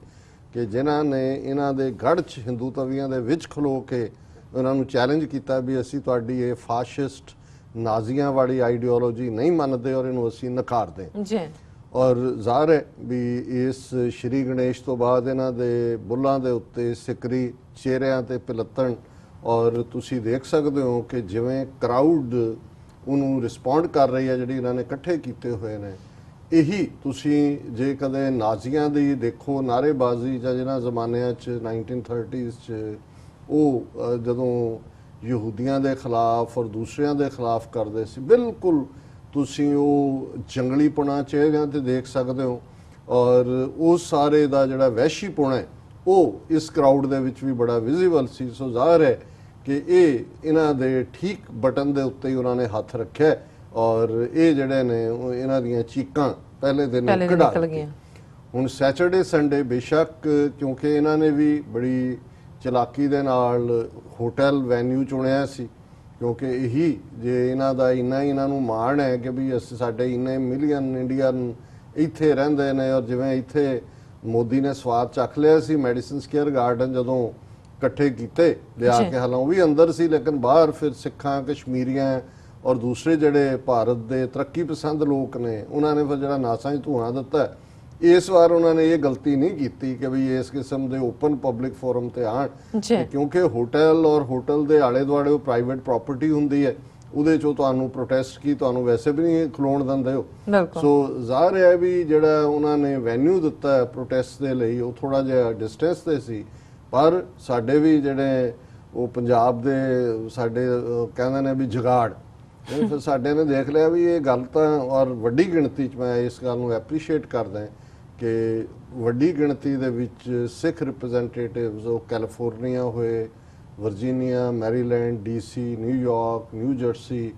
ਕਿ ਜਿਨ੍ਹਾਂ ਨੇ ਇਹਨਾਂ ਦੇ ਗੜ੍ਹ 'ਚ ਹਿੰਦੂ ਤਵੀਆਂ ਦੇ ਵਿੱਚ ਖਲੋ ਕੇ ਉਹਨਾਂ ਨੂੰ ਚੈਲੰਜ ਕੀਤਾ ਵੀ ਅਸੀਂ ਤੁਹਾਡੀ ਇਹ ਫਾਸ਼ਿਸਟ ਨਾਜ਼ੀਆਂ ਵਾਲੀ ਆਈਡੀਓਲੋਜੀ ਨਹੀਂ ਮੰਨਦੇ ਔਰ ਇਹਨੂੰ ਅਸੀਂ ਨਕਾਰਦੇ। ਜੀ। ਔਰ ਜ਼ਾਹਰ ਹੈ ਵੀ ਇਸ ਸ਼੍ਰੀ ਗਣੇਸ਼ ਤੋਂ ਬਾਅਦ ਇਹਨਾਂ ਦੇ ਬੁੱਲਾਂ ਦੇ ਉੱਤੇ ਸਿਕਰੀ ਚਿਹਰਿਆਂ ਤੇ ਪਿਲੱਤਣ, ਔਰ ਤੁਸੀਂ ਦੇਖ ਸਕਦੇ ਹੋ ਕਿ ਜਿਵੇਂ ਕਰਾਊਡ ਉਹਨੂੰ ਰਿਸਪੌਂਡ ਕਰ ਰਹੀ ਹੈ, ਜਿਹੜੀ ਇਹਨਾਂ ਨੇ ਇਕੱਠੇ ਕੀਤੇ ਹੋਏ ਨੇ। ਇਹੀ ਤੁਸੀਂ ਜੇ ਕਦੇ ਨਾਜ਼ੀਆਂ ਦੀ ਦੇਖੋ ਨਾਅਰੇਬਾਜ਼ੀ, ਜਾਂ ਜਿਹਨਾਂ ਜ਼ਮਾਨਿਆਂ 'ਚ 1930s 'ਚ ਉਹ ਜਦੋਂ ਯਹੂਦੀਆਂ ਦੇ ਖਿਲਾਫ ਔਰ ਦੂਸਰਿਆਂ ਦੇ ਖਿਲਾਫ ਕਰਦੇ ਸੀ, ਬਿਲਕੁਲ ਤੁਸੀਂ ਉਹ ਜੰਗਲੀਪੁਣਾ ਚਿਹਰਿਆਂ ਤੇ ਦੇਖ ਸਕਦੇ ਹੋ। ਔਰ ਉਹ ਸਾਰੇ ਦਾ ਜਿਹੜਾ ਵਹਿਸ਼ੀਪੁਣਾ ਹੈ ਉਹ ਇਸ ਕਰਾਊਡ ਦੇ ਵਿੱਚ ਵੀ ਬੜਾ ਵਿਜ਼ੀਬਲ ਸੀ। ਸੋ ਜ਼ਾਹਰ ਹੈ ਕਿ ਇਹ ਇਹਨਾਂ ਦੇ ਠੀਕ ਬਟਨ ਦੇ ਉੱਤੇ ਹੀ ਉਹਨਾਂ ਨੇ ਹੱਥ ਰੱਖਿਆ, ਔਰ ਇਹ ਜਿਹੜੇ ਨੇ ਉਹ ਇਹਨਾਂ ਦੀਆਂ ਚੀਕਾਂ ਪਹਿਲੇ ਦਿਨ ਪਹਿਲੇ ਦਿਨ ਕਢਾ ਨਿਕਲ ਦਿੱਤੀਆਂ। ਗਈਆਂ। ਹੁਣ ਸੈਚਰਡੇ ਸੰਡੇ ਬੇਸ਼ੱਕ, ਕਿਉਂਕਿ ਇਹਨਾਂ ਨੇ ਵੀ ਬੜੀ ਚਲਾਕੀ ਦੇ ਨਾਲ ਹੋਟਲ ਵੈਨਿਊ ਚੁਣਿਆ ਸੀ, ਕਿਉਂਕਿ ਇਹੀ ਜੇ ਇਹਨਾਂ ਦਾ ਇੰਨਾ ਹੀ ਇਹਨਾਂ ਨੂੰ ਮਾਣ ਹੈ ਕਿ ਵੀ ਅਸੀਂ ਸਾਡੇ ਇੰਨੇ ਮਿਲੀਅਨ ਇੰਡੀਅਨ ਇੱਥੇ ਰਹਿੰਦੇ ਨੇ। ਔਰ ਜਿਵੇਂ ਇੱਥੇ ਮੋਦੀ ਨੇ ਸਵਾਦ ਚੱਖ ਲਿਆ ਸੀ ਮੈਡੀਸਨ ਸਕੁਅਰ ਗਾਰਡਨ ਜਦੋਂ ਇਕੱਠੇ ਕੀਤੇ ਲਿਆ ਕੇ, ਹਾਲਾਂ ਉਹ ਵੀ ਅੰਦਰ ਸੀ ਲੇਕਿਨ ਬਾਹਰ ਫਿਰ ਸਿੱਖਾਂ, ਕਸ਼ਮੀਰੀਆਂ ਔਰ ਦੂਸਰੇ ਜਿਹੜੇ ਭਾਰਤ ਦੇ ਤਰੱਕੀ ਪਸੰਦ ਲੋਕ ਨੇ ਉਹਨਾਂ ਨੇ ਫਿਰ ਜਿਹੜਾ ਨਾਸਾਂ 'ਚ ਧੂਆਂ ਦਿੱਤਾ। ਇਸ ਵਾਰ ਉਹਨਾਂ ਨੇ ਇਹ ਗਲਤੀ ਨਹੀਂ ਕੀਤੀ ਕਿ ਵੀ ਇਸ ਕਿਸਮ ਦੇ ਓਪਨ ਪਬਲਿਕ ਫੋਰਮ ਤੇ ਆਣ, ਕਿਉਂਕਿ ਹੋਟਲ ਔਰ ਹੋਟਲ ਦੇ ਆਲੇ ਦੁਆਲੇ ਉਹ ਪ੍ਰਾਈਵੇਟ ਪ੍ਰਾਪਰਟੀ ਹੁੰਦੀ ਹੈ, ਉਹਦੇ 'ਚੋਂ ਤੁਹਾਨੂੰ ਪ੍ਰੋਟੈਸਟ ਕੀ ਤੁਹਾਨੂੰ ਵੈਸੇ ਵੀ ਨਹੀਂ ਖਲੋਣ ਦਿੰਦੇ ਹੋ। ਸੋ ਜ਼ਾਹਰ ਹੈ ਵੀ ਜਿਹੜਾ ਉਹਨਾਂ ਨੇ ਵੈਨਿਊ ਦਿੱਤਾ ਪ੍ਰੋਟੈਸਟ ਦੇ ਲਈ ਉਹ ਥੋੜਾ ਜਿਹਾ ਡਿਸਟੈਂਸ ਤੇ ਸੀ। ਪਰ ਸਾਡੇ ਵੀ ਜਿਹੜੇ ਉਹ ਪੰਜਾਬ ਦੇ ਸਾਡੇ ਕਹਿੰਦੇ ਨੇ ਵੀ ਜੁਗਾੜ, ਫਿਰ ਸਾਡੇ ਨੇ ਦੇਖ ਲਿਆ ਵੀ ਇਹ ਗੱਲ ਤਾਂ, ਔਰ ਵੱਡੀ ਗਿਣਤੀ 'ਚ ਮੈਂ ਇਸ ਗੱਲ ਨੂੰ ਐਪਰੀਸ਼ੀਏਟ ਕਰਦਾ ਕਿ ਵੱਡੀ ਗਿਣਤੀ ਦੇ ਵਿੱਚ ਸਿੱਖ ਰਿਪਰੈਜ਼ੈਂਟੇਟਿਵਸ ਉਹ ਕੈਲੀਫੋਰਨੀਆ ਹੋਏ, Virginia, Maryland, DC, New York, new jersey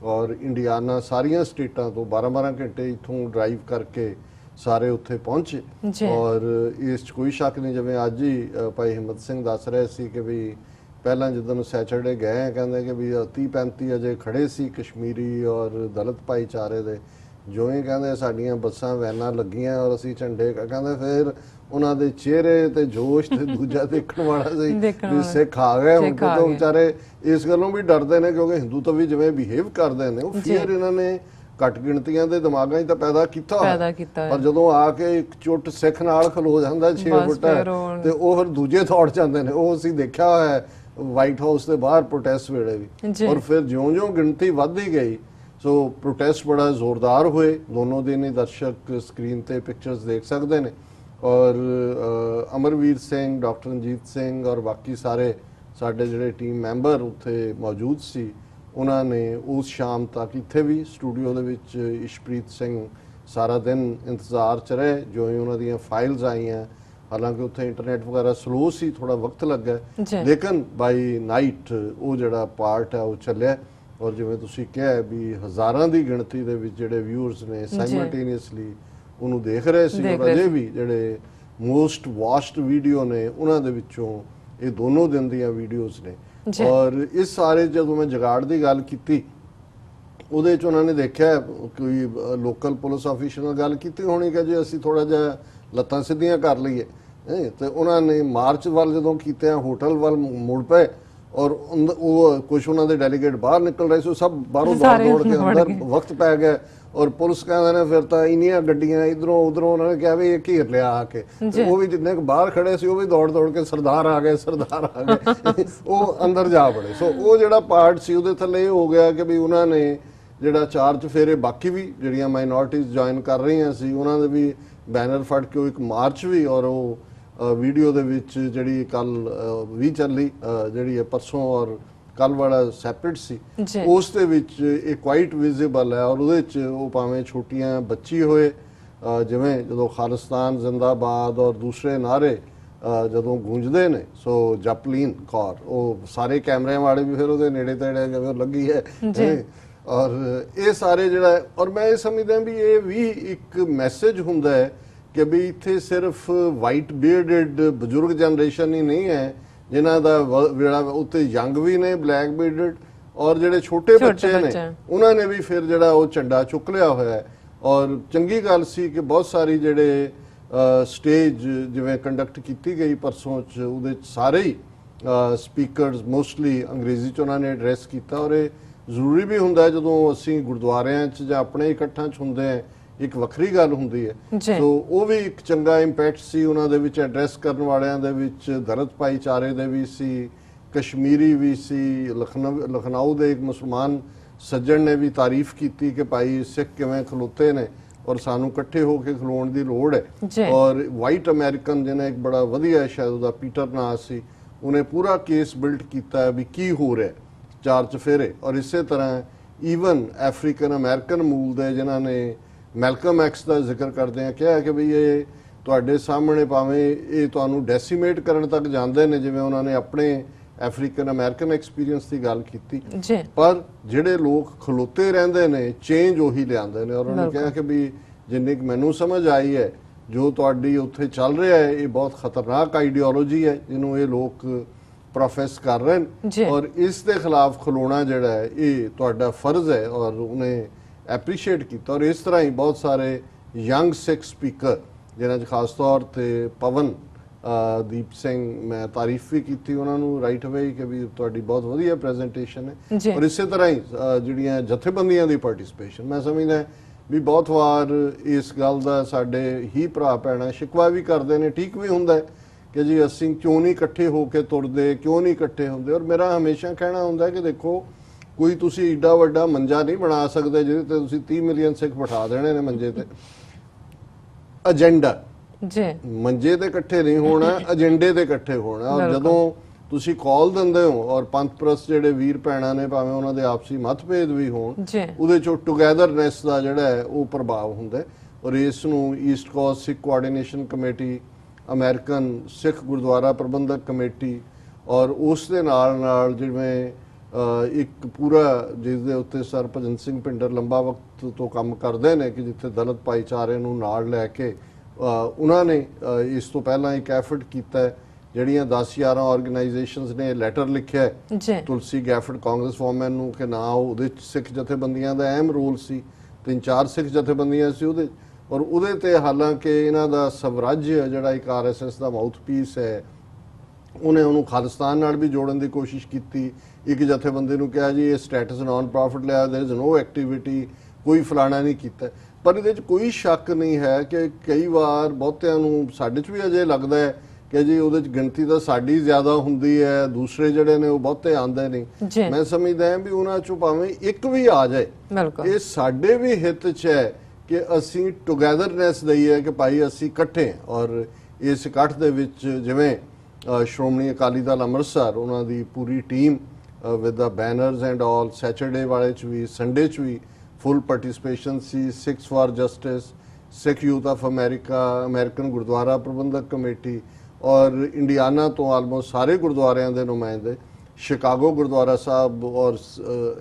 ਔਰ ਇੰਡੀਆਨਾ ਸਾਰੀਆਂ ਸਟੇਟਾਂ ਤੋਂ 12-12 ਘੰਟੇ ਇੱਥੋਂ ਡਰਾਈਵ ਕਰਕੇ ਸਾਰੇ ਉੱਥੇ ਪਹੁੰਚੇ। ਜੀ। ਔਰ ਇਸ 'ਚ ਕੋਈ ਸ਼ੱਕ ਨਹੀਂ, ਜਿਵੇਂ ਅੱਜ ਹੀ ਭਾਈ ਹਿੰਮਤ ਸਿੰਘ ਦੱਸ ਰਹੇ ਸੀ ਕਿ ਵੀ ਪਹਿਲਾਂ ਜਦੋਂ ਸੈਚਰਡੇ ਗਏ ਕਹਿੰਦੇ ਕਿ ਵੀ 30-35 ਅਜੇ ਖੜੇ ਸੀ ਕਸ਼ਮੀਰੀ ਔਰ ਦਲਿਤ ਭਾਈਚਾਰੇ ਦੇ, ਜਿਉਂ ਹੀ ਕਹਿੰਦੇ ਸਾਡੀਆਂ ਬੱਸਾਂ ਵੈਨਾਂ ਲੱਗੀਆਂ ਔਰ ਅਸੀਂ ਝੰਡੇ ਕਹਿੰਦੇ ਫਿਰ ਉਹਨਾਂ ਦੇ ਚਿਹਰੇ ਤੇ ਜੋਸ਼ ਤੇ ਦੂਜਾ ਦੇਖਣ ਵਾਲਾ ਸੀ ਵੀ ਸਿੱਖ ਆ ਗਏ ਹੁਣ। ਤੇ ਵਿਚਾਰੇ ਇਸ ਗੱਲੋਂ ਵੀ ਡਰਦੇ ਨੇ ਕਿਉਂਕਿ ਹਿੰਦੂ ਤਾਂ ਵੀ ਜਿਵੇਂ ਬਿਹੇਵ ਕਰਦੇ ਨੇ ਉਹ ਫਿਰ ਇਹਨਾਂ ਨੇ ਘੱਟ ਗਿਣਤੀਆਂ ਦੇ ਦਿਮਾਗਾਂ 'ਚ ਤਾਂ ਪੈਦਾ ਕੀਤਾ ਪਰ ਜਦੋਂ ਆ ਕੇ ਇੱਕ ਚੁੱਟ ਸਿੱਖ ਨਾਲ ਖਲੋ ਜਾਂਦਾ 6 ਫੁੱਟ ਤੇ ਉਹ ਫਿਰ ਦੂਜੇ ਦੌੜ ਜਾਂਦੇ ਨੇ। ਉਹ ਅਸੀਂ ਦੇਖਿਆ ਹੋਇਆ ਹੈ ਵਾਈਟ ਹਾਊਸ ਦੇ ਬਾਹਰ ਪ੍ਰੋਟੈਸਟ ਵੇਲੇ ਵੀ। ਔਰ ਫਿਰ ਜਿਉਂ-ਜਿਉਂ ਗਿਣਤੀ ਵੱਧਦੀ ਗਈ ਸੋ ਪ੍ਰੋਟੈਸਟ ਬੜਾ ਜ਼ੋਰਦਾਰ ਹੋਏ। ਦੋਨੋਂ ਦਿਨ ਹੀ ਦਰਸ਼ਕ ਸਕਰੀਨ ਤੇ ਪਿਕਚਰਸ ਦੇਖ ਸਕਦੇ ਨੇ। ਔਰ ਅਮਰਵੀਰ ਸਿੰਘ, ਡਾਕਟਰ ਰਣਜੀਤ ਸਿੰਘ ਔਰ ਬਾਕੀ ਸਾਰੇ ਸਾਡੇ ਜਿਹੜੇ ਟੀਮ ਮੈਂਬਰ ਉੱਥੇ ਮੌਜੂਦ ਸੀ, ਉਹਨਾਂ ਨੇ ਉਸ ਸ਼ਾਮ ਤੱਕ ਇੱਥੇ ਵੀ ਸਟੂਡੀਓ ਦੇ ਵਿੱਚ ਇਸ਼ਪ੍ਰੀਤ ਸਿੰਘ ਸਾਰਾ ਦਿਨ ਇੰਤਜ਼ਾਰ 'ਚ ਰਹੇ ਜੋ ਹੀ ਉਹਨਾਂ ਦੀਆਂ ਫਾਈਲਸ ਆਈਆਂ। ਹਾਲਾਂਕਿ ਉੱਥੇ ਇੰਟਰਨੈਟ ਵਗੈਰਾ ਸਲੋ ਸੀ, ਥੋੜਾ ਵਕਤ ਲੱਗਾ, ਲੇਕਿਨ ਬਾਈ ਨਾਈਟ ਉਹ ਜਿਹੜਾ ਪਾਰਟ ਹੈ ਉਹ ਚੱਲਿਆ। ਔਰ ਜਿਵੇਂ ਤੁਸੀਂ ਕਿਹਾ ਵੀ ਹਜ਼ਾਰਾਂ ਦੀ ਗਿਣਤੀ ਦੇ ਵਿੱਚ ਜਿਹੜੇ ਵਿਊਅਰਸ ਨੇ ਸਾਈਮਲਟੇਨੀਅਸਲੀ ਉਹਨੂੰ ਦੇਖ ਰਹੇ ਸੀ। ਔਰ ਅਜੇ ਵੀ ਜਿਹੜੇ ਮੋਸਟ ਵਾਚਡ ਵੀਡੀਓ ਨੇ ਉਹਨਾਂ ਦੇ ਵਿੱਚੋਂ ਇਹ ਦੋਨੋਂ ਦਿਨ ਦੀਆਂ ਵੀਡੀਓਜ਼ ਨੇ। ਔਰ ਇਸ ਸਾਰੇ ਜਦੋਂ ਮੈਂ ਜਗਾੜ ਦੀ ਗੱਲ ਕੀਤੀ ਉਹਦੇ 'ਚ ਉਹਨਾਂ ਨੇ ਦੇਖਿਆ ਕੋਈ ਲੋਕਲ ਪੁਲਿਸ ਆਫੀਸਰ ਨਾਲ ਗੱਲ ਕੀਤੀ ਹੋਣੀ ਕਿ ਜੀ ਅਸੀਂ ਥੋੜਾ ਜਿਹਾ ਲੱਤਾਂ ਸਿੱਧੀਆਂ ਕਰ ਲਈਏ ਤੇ ਉਹਨਾਂ ਨੇ ਮਾਰਚ ਵੱਲ ਜਦੋਂ ਕੀਤੇ ਹੋਟਲ ਵੱਲ ਮੁੜ ਪਏ ਔਰ ਉਹ ਕੁਝ ਉਹਨਾਂ ਦੇ ਡੈਲੀਗੇਟ ਬਾਹਰ ਨਿਕਲ ਰਹੇ ਸੀ, ਸਭ ਬਾਹਰੋਂ ਦੌੜ ਕੇ ਅੰਦਰ ਵਕਤ ਪੈ ਗਿਆ। ਔਰ ਪੁਲਿਸ ਕਹਿੰਦੇ ਨੇ ਫਿਰ ਤਾਂ ਇੰਨੀਆਂ ਗੱਡੀਆਂ ਇਧਰੋਂ ਉਧਰੋਂ ਉਹਨਾਂ ਨੇ ਕਿਹਾ ਵੀ ਇਹ ਘੇਰ ਲਿਆ ਆ ਕੇ। ਉਹ ਵੀ ਜਿੰਨੇ ਬਾਹਰ ਖੜੇ ਸੀ ਉਹ ਵੀ ਦੌੜ ਕੇ ਸਰਦਾਰ ਆ ਗਏ ਉਹ ਅੰਦਰ ਜਾ ਵੜੇ। ਸੋ ਉਹ ਜਿਹੜਾ ਪਾਰਟ ਸੀ ਉਹਦੇ ਥੱਲੇ ਇਹ ਹੋ ਗਿਆ ਕਿ ਵੀ ਉਹਨਾਂ ਨੇ ਜਿਹੜਾ 4 ਚੁਫੇਰੇ ਬਾਕੀ ਵੀ ਜਿਹੜੀਆਂ ਮਾਈਨੋਰਟੀਜ਼ ਜੁਆਇਨ ਕਰ ਰਹੀਆਂ ਸੀ ਉਹਨਾਂ ਦੇ ਵੀ ਬੈਨਰ ਫੜ ਕੇ ਉਹ ਇੱਕ ਮਾਰਚ ਵੀ ਔਰ ਉਹ ਵੀਡੀਓ ਦੇ ਵਿੱਚ ਜਿਹੜੀ ਕੱਲ ਵੀ ਚੱਲੀ ਜਿਹੜੀ ਹੈ ਪਰਸੋਂ ਔਰ ਕੱਲ ਵਾਲਾ ਸੈਪਰੇਟ ਸੀ ਉਸ ਦੇ ਵਿੱਚ ਇਹ ਕੁਆਇਟ ਵਿਜ਼ੀਬਲ ਹੈ। ਔਰ ਉਹਦੇ 'ਚ ਉਹ ਭਾਵੇਂ ਛੋਟੀਆਂ ਬੱਚੀ ਹੋਏ ਜਿਵੇਂ ਜਦੋਂ ਖਾਲਿਸਤਾਨ ਜ਼ਿੰਦਾਬਾਦ ਔਰ ਦੂਸਰੇ ਨਾਰੇ ਜਦੋਂ ਗੂੰਜਦੇ ਨੇ ਸੋ ਜਪਲੀਨ ਕੌਰ ਉਹ ਸਾਰੇ ਕੈਮਰਿਆਂ ਵਾਲੇ ਵੀ ਫਿਰ ਉਹਦੇ ਨੇੜੇ ਤੇੜੇ ਜਿਵੇਂ ਲੱਗੀ ਹੈ। ਔਰ ਇਹ ਸਾਰੇ ਜਿਹੜਾ ਔਰ ਮੈਂ ਇਹ ਸਮਝਦਾ ਵੀ ਇਹ ਵੀ ਇੱਕ ਮੈਸੇਜ ਹੁੰਦਾ ਹੈ ਕਿ ਵੀ ਇੱਥੇ ਸਿਰਫ ਵਾਈਟ ਬੀਅਰਡਡ ਬਜ਼ੁਰਗ ਜਨਰੇਸ਼ਨ ਹੀ ਨਹੀਂ ਹੈ ਜਿਨ੍ਹਾਂ ਦਾ ਜਿਹੜਾ ਉੱਤੇ ਯੰਗ ਵੀ ਨੇ ਬਲੈਕ ਬੀਅਰਡਡ ਔਰ ਜਿਹੜੇ ਛੋਟੇ ਬੱਚੇ ਨੇ ਉਹਨਾਂ ਨੇ ਵੀ ਫਿਰ ਜਿਹੜਾ ਉਹ ਝੰਡਾ ਚੁੱਕ ਲਿਆ ਹੋਇਆ ਹੈ। ਔਰ ਚੰਗੀ ਗੱਲ ਸੀ ਕਿ ਬਹੁਤ ਸਾਰੀ ਜਿਹੜੇ ਸਟੇਜ ਜਿਵੇਂ ਕੰਡਕਟ ਕੀਤੀ ਗਈ ਪਰਸੋਂ 'ਚ ਉਹਦੇ 'ਚ ਸਾਰੇ ਹੀ ਸਪੀਕਰਸ ਮੋਸਟਲੀ ਅੰਗਰੇਜ਼ੀ 'ਚ ਉਹਨਾਂ ਨੇ ਐਡਰੈਸ ਕੀਤਾ। ਔਰ ਇਹ ਜ਼ਰੂਰੀ ਵੀ ਹੁੰਦਾ ਜਦੋਂ ਅਸੀਂ ਗੁਰਦੁਆਰਿਆਂ 'ਚ ਜਾਂ ਆਪਣੇ ਇਕੱਠਾਂ 'ਚ ਹੁੰਦੇ ਹਾਂ, ਇੱਕ ਵੱਖਰੀ ਗੱਲ ਹੁੰਦੀ ਹੈ। ਸੋ ਉਹ ਵੀ ਇੱਕ ਚੰਗਾ ਇੰਪੈਕਟ ਸੀ ਉਹਨਾਂ ਦੇ ਵਿੱਚ ਐਡਰੈਸ ਕਰਨ ਵਾਲਿਆਂ ਦੇ ਵਿੱਚ। ਦਲਿਤ ਭਾਈਚਾਰੇ ਦੇ ਵੀ ਸੀ, ਕਸ਼ਮੀਰੀ ਵੀ ਸੀ, ਲਖਨਊ ਦੇ ਇੱਕ ਮੁਸਲਮਾਨ ਸੱਜਣ ਨੇ ਵੀ ਤਾਰੀਫ ਕੀਤੀ ਕਿ ਭਾਈ ਸਿੱਖ ਕਿਵੇਂ ਖਲੋਤੇ ਨੇ ਔਰ ਸਾਨੂੰ ਇਕੱਠੇ ਹੋ ਕੇ ਖਲੋਣ ਦੀ ਲੋੜ ਹੈ। ਔਰ ਵਾਈਟ ਅਮਰੀਕਨ ਜਿਹਨੇ ਇੱਕ ਬੜਾ ਵਧੀਆ ਸ਼ਾਇਦ ਉਹਦਾ ਪੀਟਰ ਨਾਂ ਸੀ, ਉਹਨੇ ਪੂਰਾ ਕੇਸ ਬਿਲਡ ਕੀਤਾ ਵੀ ਕੀ ਹੋ ਰਿਹਾ 4 ਚੁਫੇਰੇ। ਔਰ ਇਸੇ ਤਰ੍ਹਾਂ ਈਵਨ ਅਫਰੀਕਨ ਅਮਰੀਕਨ ਮੂਲ ਦੇ ਜਿਨ੍ਹਾਂ ਨੇ ਮੈਲਕਮ ਐਕਸ ਦਾ ਜ਼ਿਕਰ ਕਰਦੇ ਆ ਕਿਹਾ ਕਿ ਵੀ ਇਹ ਤੁਹਾਡੇ ਸਾਹਮਣੇ ਭਾਵੇਂ ਇਹ ਤੁਹਾਨੂੰ ਡੈਸੀਮੇਟ ਕਰਨ ਤੱਕ ਜਾਂਦੇ ਨੇ ਜਿਵੇਂ ਉਹਨਾਂ ਨੇ ਆਪਣੇ ਅਫਰੀਕਨ ਅਮਰੀਕਨ ਐਕਸਪੀਰੀਅੰਸ ਦੀ ਗੱਲ ਕੀਤੀ, ਪਰ ਜਿਹੜੇ ਲੋਕ ਖਲੋਤੇ ਰਹਿੰਦੇ ਨੇ ਚੇਂਜ ਉਹੀ ਲਿਆਉਂਦੇ ਨੇ। ਔਰ ਉਹਨਾਂ ਨੇ ਕਿਹਾ ਕਿ ਵੀ ਜਿੰਨੀ ਮੈਨੂੰ ਸਮਝ ਆਈ ਹੈ ਜੋ ਤੁਹਾਡੀ ਉੱਥੇ ਚੱਲ ਰਿਹਾ ਹੈ ਇਹ ਬਹੁਤ ਖਤਰਨਾਕ ਆਈਡੀਓਲੋਜੀ ਹੈ ਜਿਹਨੂੰ ਇਹ ਲੋਕ ਪ੍ਰੋਫੈਸ ਕਰ ਰਹੇ ਨੇ ਔਰ ਇਸ ਦੇ ਖਿਲਾਫ ਖਲੋਣਾ ਜਿਹੜਾ ਹੈ ਇਹ ਤੁਹਾਡਾ ਫਰਜ਼ ਹੈ। ਔਰ ਉਹਨੇ ਐਪਰੀਸ਼ੀਏਟ ਕੀਤਾ। ਔਰ ਇਸ ਤਰ੍ਹਾਂ ਹੀ ਬਹੁਤ ਸਾਰੇ ਯੰਗ ਸਿੱਖ ਸਪੀਕਰ ਜਿਨ੍ਹਾਂ 'ਚ ਖਾਸ ਤੌਰ 'ਤੇ ਪਵਨ ਦੀਪ ਸਿੰਘ ਮੈਂ ਤਾਰੀਫ ਵੀ ਕੀਤੀ ਉਹਨਾਂ ਨੂੰ ਰਾਈਟ ਅਵੇ ਕਿ ਵੀ ਤੁਹਾਡੀ ਬਹੁਤ ਵਧੀਆ ਪ੍ਰੈਜੈਂਟੇਸ਼ਨ ਹੈ। ਔਰ ਇਸੇ ਤਰ੍ਹਾਂ ਹੀ ਜਿਹੜੀਆਂ ਜਥੇਬੰਦੀਆਂ ਦੀ ਪਾਰਟਿਸਿਪੇਸ਼ਨ ਮੈਂ ਸਮਝਦਾ ਵੀ ਬਹੁਤ ਵਾਰ ਇਸ ਗੱਲ ਦਾ ਸਾਡੇ ਹੀ ਭਰਾ ਭੈਣਾਂ ਸ਼ਿਕਵਾ ਵੀ ਕਰਦੇ ਨੇ, ਠੀਕ ਵੀ ਹੁੰਦਾ ਹੈ ਕਿ ਜੀ ਅਸੀਂ ਕਿਉਂ ਨਹੀਂ ਇਕੱਠੇ ਹੋ ਕੇ ਤੁਰਦੇ, ਕਿਉਂ ਨਹੀਂ ਇਕੱਠੇ ਹੁੰਦੇ। ਔਰ ਮੇਰਾ ਹਮੇਸ਼ਾ ਕਹਿਣਾ ਹੁੰਦਾ ਕਿ ਦੇਖੋ ਕੋਈ ਤੁਸੀਂ ਏਡਾ ਵੱਡਾ ਮੰਜਾ ਨਹੀਂ ਬਣਾ ਸਕਦੇ ਜਿਹਦੇ ਤੇ ਤੁਸੀਂ 30 ਮਿਲੀਅਨ ਸਿੱਖ ਬਿਠਾ ਦੇਣੇ ਨੇ ਮੰਜੇ ਤੇ। ਏਜੰਡਾ ਮੰਜੇ ਤੇ ਇਕੱਠੇ ਨਹੀਂ ਹੋਣਾ, ਏਜੰਡੇ ਤੇ ਇਕੱਠੇ ਹੋਣਾ। ਔਰ ਜਦੋਂ ਤੁਸੀਂ ਕਾਲ ਦਿੰਦੇ ਹੋ ਔਰ ਪੰਥ ਪ੍ਰਸਤ ਜਿਹੜੇ ਵੀਰ ਭੈਣਾਂ ਨੇ ਭਾਵੇਂ ਉਹਨਾਂ ਦੇ ਆਪਸੀ ਮਤਭੇਦ ਵੀ ਹੋਣ ਉਹਦੇ ਚੋਂ ਟੁਗੇਦਰਨੈਸ ਦਾ ਜਿਹੜਾ ਹੈ ਉਹ ਪ੍ਰਭਾਵ ਹੁੰਦਾ। ਔਰ ਇਸ ਨੂੰ ਈਸਟ ਕੋਸਟ ਸਿੱਖ ਕੋਆਰਡੀਨੇਸ਼ਨ ਕਮੇਟੀ, ਅਮਰੀਕਨ ਸਿੱਖ ਗੁਰਦੁਆਰਾ ਪ੍ਰਬੰਧਕ ਕਮੇਟੀ ਔਰ ਉਸ ਦੇ ਨਾਲ ਜਿਵੇਂ ਇੱਕ ਪੂਰਾ ਜਿਸ ਦੇ ਉੱਤੇ ਸਰ ਭਜਨ ਸਿੰਘ ਭਿੰਡਰ ਲੰਬਾ ਵਕਤ ਤੋਂ ਕੰਮ ਕਰਦੇ ਨੇ ਕਿ ਜਿੱਥੇ ਦਲਿਤ ਭਾਈਚਾਰੇ ਨੂੰ ਨਾਲ ਲੈ ਕੇ ਉਹਨਾਂ ਨੇ ਇਸ ਤੋਂ ਪਹਿਲਾਂ ਇੱਕ ਐਫਰਟ ਕੀਤਾ ਹੈ। ਜਿਹੜੀਆਂ 10-11 ਆਰਗੇਨਾਈਜੇਸ਼ਨਸ ਨੇ ਲੈਟਰ ਲਿਖਿਆ ਜੀ ਤੁਲਸੀ ਗੈਫਰਡ ਕਾਂਗਰਸ ਵੂਮਨ ਨੂੰ ਕਿ ਨਾ ਉਹਦੇ 'ਚ ਸਿੱਖ ਜਥੇਬੰਦੀਆਂ ਦਾ ਅਹਿਮ ਰੋਲ ਸੀ, 3-4 ਸਿੱਖ ਜਥੇਬੰਦੀਆਂ ਸੀ ਉਹਦੇ, ਔਰ ਉਹਦੇ ਤੇ ਹਾਲਾਂਕਿ ਇਹਨਾਂ ਦਾ ਸਵਰਾਜ ਜਿਹੜਾ ਇੱਕ RSS ਦਾ ਮਾਊਥਪੀਸ ਹੈ ਉਹਨੇ ਉਹਨੂੰ ਖਾਲਿਸਤਾਨ ਨਾਲ ਵੀ ਜੋੜਨ ਦੀ ਕੋਸ਼ਿਸ਼ ਕੀਤੀ। ਇੱਕ ਜਥੇਬੰਦੀ ਨੂੰ ਕਿਹਾ ਜੀ ਇਹ ਸਟੇਟਸ ਨਾਨ ਪ੍ਰੋਫਿਟ ਲਿਆ, ਦੇयर इज नो ਐਕਟੀਵਿਟੀ, ਕੋਈ ਫਲਾਣਾ ਨਹੀਂ ਕੀਤਾ। ਪਰ ਇਹਦੇ 'ਚ ਕੋਈ ਸ਼ੱਕ ਨਹੀਂ ਹੈ ਕਿ ਕਈ ਵਾਰ ਬਹੁਤਿਆਂ ਨੂੰ ਸਾਡੇ 'ਚ ਵੀ ਅਜੇ ਲੱਗਦਾ ਹੈ ਕਿ ਜੀ ਉਹਦੇ 'ਚ ਗਿਣਤੀ ਤਾਂ ਸਾਡੀ ਜ਼ਿਆਦਾ ਹੁੰਦੀ ਹੈ, ਦੂਸਰੇ ਜਿਹੜੇ ਨੇ ਉਹ ਬਹੁਤੇ ਆਉਂਦੇ ਨਹੀਂ। ਮੈਂ ਸਮਝਦਾ ਹਾਂ ਵੀ ਉਹਨਾਂ 'ਚੋਂ ਭਾਵੇਂ ਇੱਕ ਵੀ ਆ ਜਾਏ, ਇਹ ਸਾਡੇ ਵੀ ਹਿੱਤ 'ਚ ਹੈ ਕਿ ਅਸੀਂ ਟੁਗੇਦਰਨੈਸ ਦਈਏ ਕਿ ਭਾਈ ਅਸੀਂ ਇਕੱਠੇ। ਔਰ ਇਸ ਇਕੱਠ ਦੇ ਵਿੱਚ ਜਿਵੇਂ ਸ਼੍ਰੋਮਣੀ ਅਕਾਲੀ ਦਲ ਅੰਮ੍ਰਿਤਸਰ ਉਹਨਾਂ ਦੀ ਪੂਰੀ team with the banners and all, Saturday ਵਾਲੇ 'ਚ ਵੀ ਸੰਡੇ 'ਚ ਵੀ ਫੁੱਲ ਪਾਰਟਿਸਿਪੇਸ਼ਨ ਸੀ। Sikhs for justice, Sikh youth of America, American Gurdwara Parbandhak committee ਔਰ ਇੰਡੀਆਨਾ ਤੋਂ ਆਲਮੋਸਟ ਸਾਰੇ ਗੁਰਦੁਆਰਿਆਂ ਦੇ ਨੁਮਾਇੰਦੇ, ਸ਼ਿਕਾਗੋ ਗੁਰਦੁਆਰਾ ਸਾਹਿਬ ਔਰ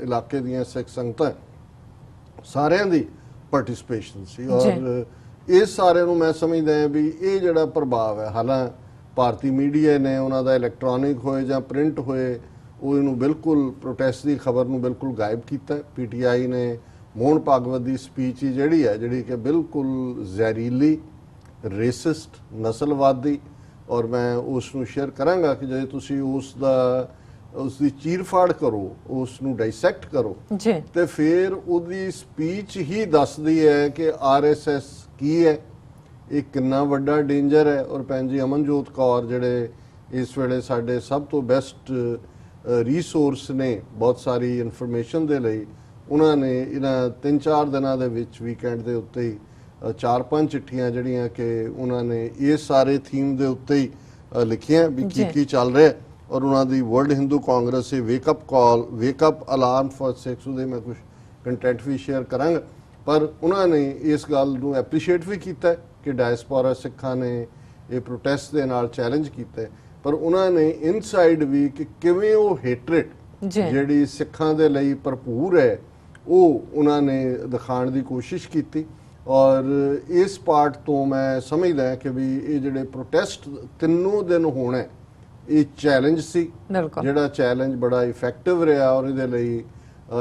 ਇਲਾਕੇ ਦੀਆਂ ਸਿੱਖ ਸੰਗਤਾਂ, ਸਾਰਿਆਂ ਦੀ ਪਾਰਟਿਸਿਪੇਸ਼ਨ ਸੀ। ਔਰ ਇਸ ਸਾਰੇ ਨੂੰ ਮੈਂ ਸਮਝਦਾ ਹਾਂ ਵੀ ਇਹ ਜਿਹੜਾ ਪ੍ਰਭਾਵ ਹੈ, ਹਾਲਾਂ ਭਾਰਤੀ ਮੀਡੀਆ ਨੇ ਉਹਨਾਂ ਦਾ ਇਲੈਕਟ੍ਰੋਨਿਕ ਹੋਏ ਜਾਂ ਪ੍ਰਿੰਟ ਹੋਏ ਉਹ ਇਹਨੂੰ ਬਿਲਕੁਲ ਪ੍ਰੋਟੈਸਟ ਦੀ ਖਬਰ ਨੂੰ ਬਿਲਕੁਲ ਗਾਇਬ ਕੀਤਾ। PTI ਨੇ ਮੋਹਨ ਭਾਗਵਤ ਦੀ ਸਪੀਚ ਜਿਹੜੀ ਕਿ ਬਿਲਕੁਲ ਜ਼ਹਿਰੀਲੀ, ਰੇਸਿਸਟ, ਨਸਲਵਾਦੀ, ਔਰ ਮੈਂ ਉਸ ਨੂੰ ਸ਼ੇਅਰ ਕਰਾਂਗਾ ਕਿ ਜੇ ਤੁਸੀਂ ਉਸ ਦੀ ਚੀਰਫਾੜ ਕਰੋ, ਉਸ ਨੂੰ ਡਾਈਸੈਕਟ ਕਰੋ ਤੇ ਫਿਰ ਉਹਦੀ ਸਪੀਚ ਹੀ ਦੱਸਦੀ ਹੈ ਕਿ RSS ਕੀ ਹੈ, ਇਹ ਕਿੰਨਾ ਵੱਡਾ ਡੇਂਜਰ ਹੈ। ਔਰ ਭੈਣ ਜੀ ਅਮਨਜੋਤ ਕੌਰ ਜਿਹੜੇ ਇਸ ਵੇਲੇ ਸਾਡੇ ਸਭ ਤੋਂ ਬੈਸਟ ਰਿਸੋਰਸ ਨੇ ਬਹੁਤ ਸਾਰੀ ਇਨਫੋਰਮੇਸ਼ਨ ਦੇ ਲਈ, ਉਹਨਾਂ ਨੇ ਇਹਨਾਂ 3-4 ਦਿਨਾਂ ਦੇ ਵਿੱਚ ਵੀਕਐਂਡ ਦੇ ਉੱਤੇ ਹੀ 4-5 ਚਿੱਠੀਆਂ ਜਿਹੜੀਆਂ ਕਿ ਉਹਨਾਂ ਨੇ ਇਸ ਸਾਰੇ ਥੀਮ ਦੇ ਉੱਤੇ ਹੀ ਲਿਖੀਆਂ ਵੀ ਕੀ ਚੱਲ ਰਿਹਾ। ਔਰ ਉਹਨਾਂ ਦੀ ਵਰਲਡ ਹਿੰਦੂ ਕਾਂਗਰਸ ਇਹ ਵੇਕਅਪ ਕਾਲ, ਵੇਕਅਪ ਅਲਾਰਮ ਫॉर ਸਿੱਖਸ, ਉਹਦੇ ਮੈਂ ਕੁਝ ਕੰਟੈਂਟ ਵੀ ਸ਼ੇਅਰ ਕਰਾਂਗਾ। ਪਰ ਉਹਨਾਂ ਨੇ ਇਸ ਗੱਲ ਨੂੰ ਐਪਰੀਸ਼ੀਏਟ ਵੀ ਕੀਤਾ ਕਿ ਡਾਇਸਪੋਰਾ ਸਿੱਖਾਂ ਨੇ ਇਹ ਪ੍ਰੋਟੈਸਟ ਦੇ ਨਾਲ ਚੈਲੰਜ ਕੀਤਾ, ਪਰ ਉਹਨਾਂ ਨੇ ਇਨਸਾਈਡ ਵੀ ਕਿ ਕਿਵੇਂ ਉਹ ਹੇਟਰੇਟ ਜਿਹੜੀ ਸਿੱਖਾਂ ਦੇ ਲਈ ਭਰਪੂਰ ਹੈ ਉਹ ਉਹਨਾਂ ਨੇ ਦਿਖਾਉਣ ਦੀ ਕੋਸ਼ਿਸ਼ ਕੀਤੀ। ਔਰ ਇਸ ਪਾਰਟ ਤੋਂ ਮੈਂ ਸਮਝਦਾ ਕਿ ਵੀ ਇਹ ਜਿਹੜੇ ਪ੍ਰੋਟੈਸਟ 3 ਦਿਨ ਹੋਣਾ ਇਹ ਚੈਲੰਜ ਸੀ, ਜਿਹੜਾ ਚੈਲੰਜ ਬੜਾ ਇਫੈਕਟਿਵ ਰਿਹਾ। ਔਰ ਇਹਦੇ ਲਈ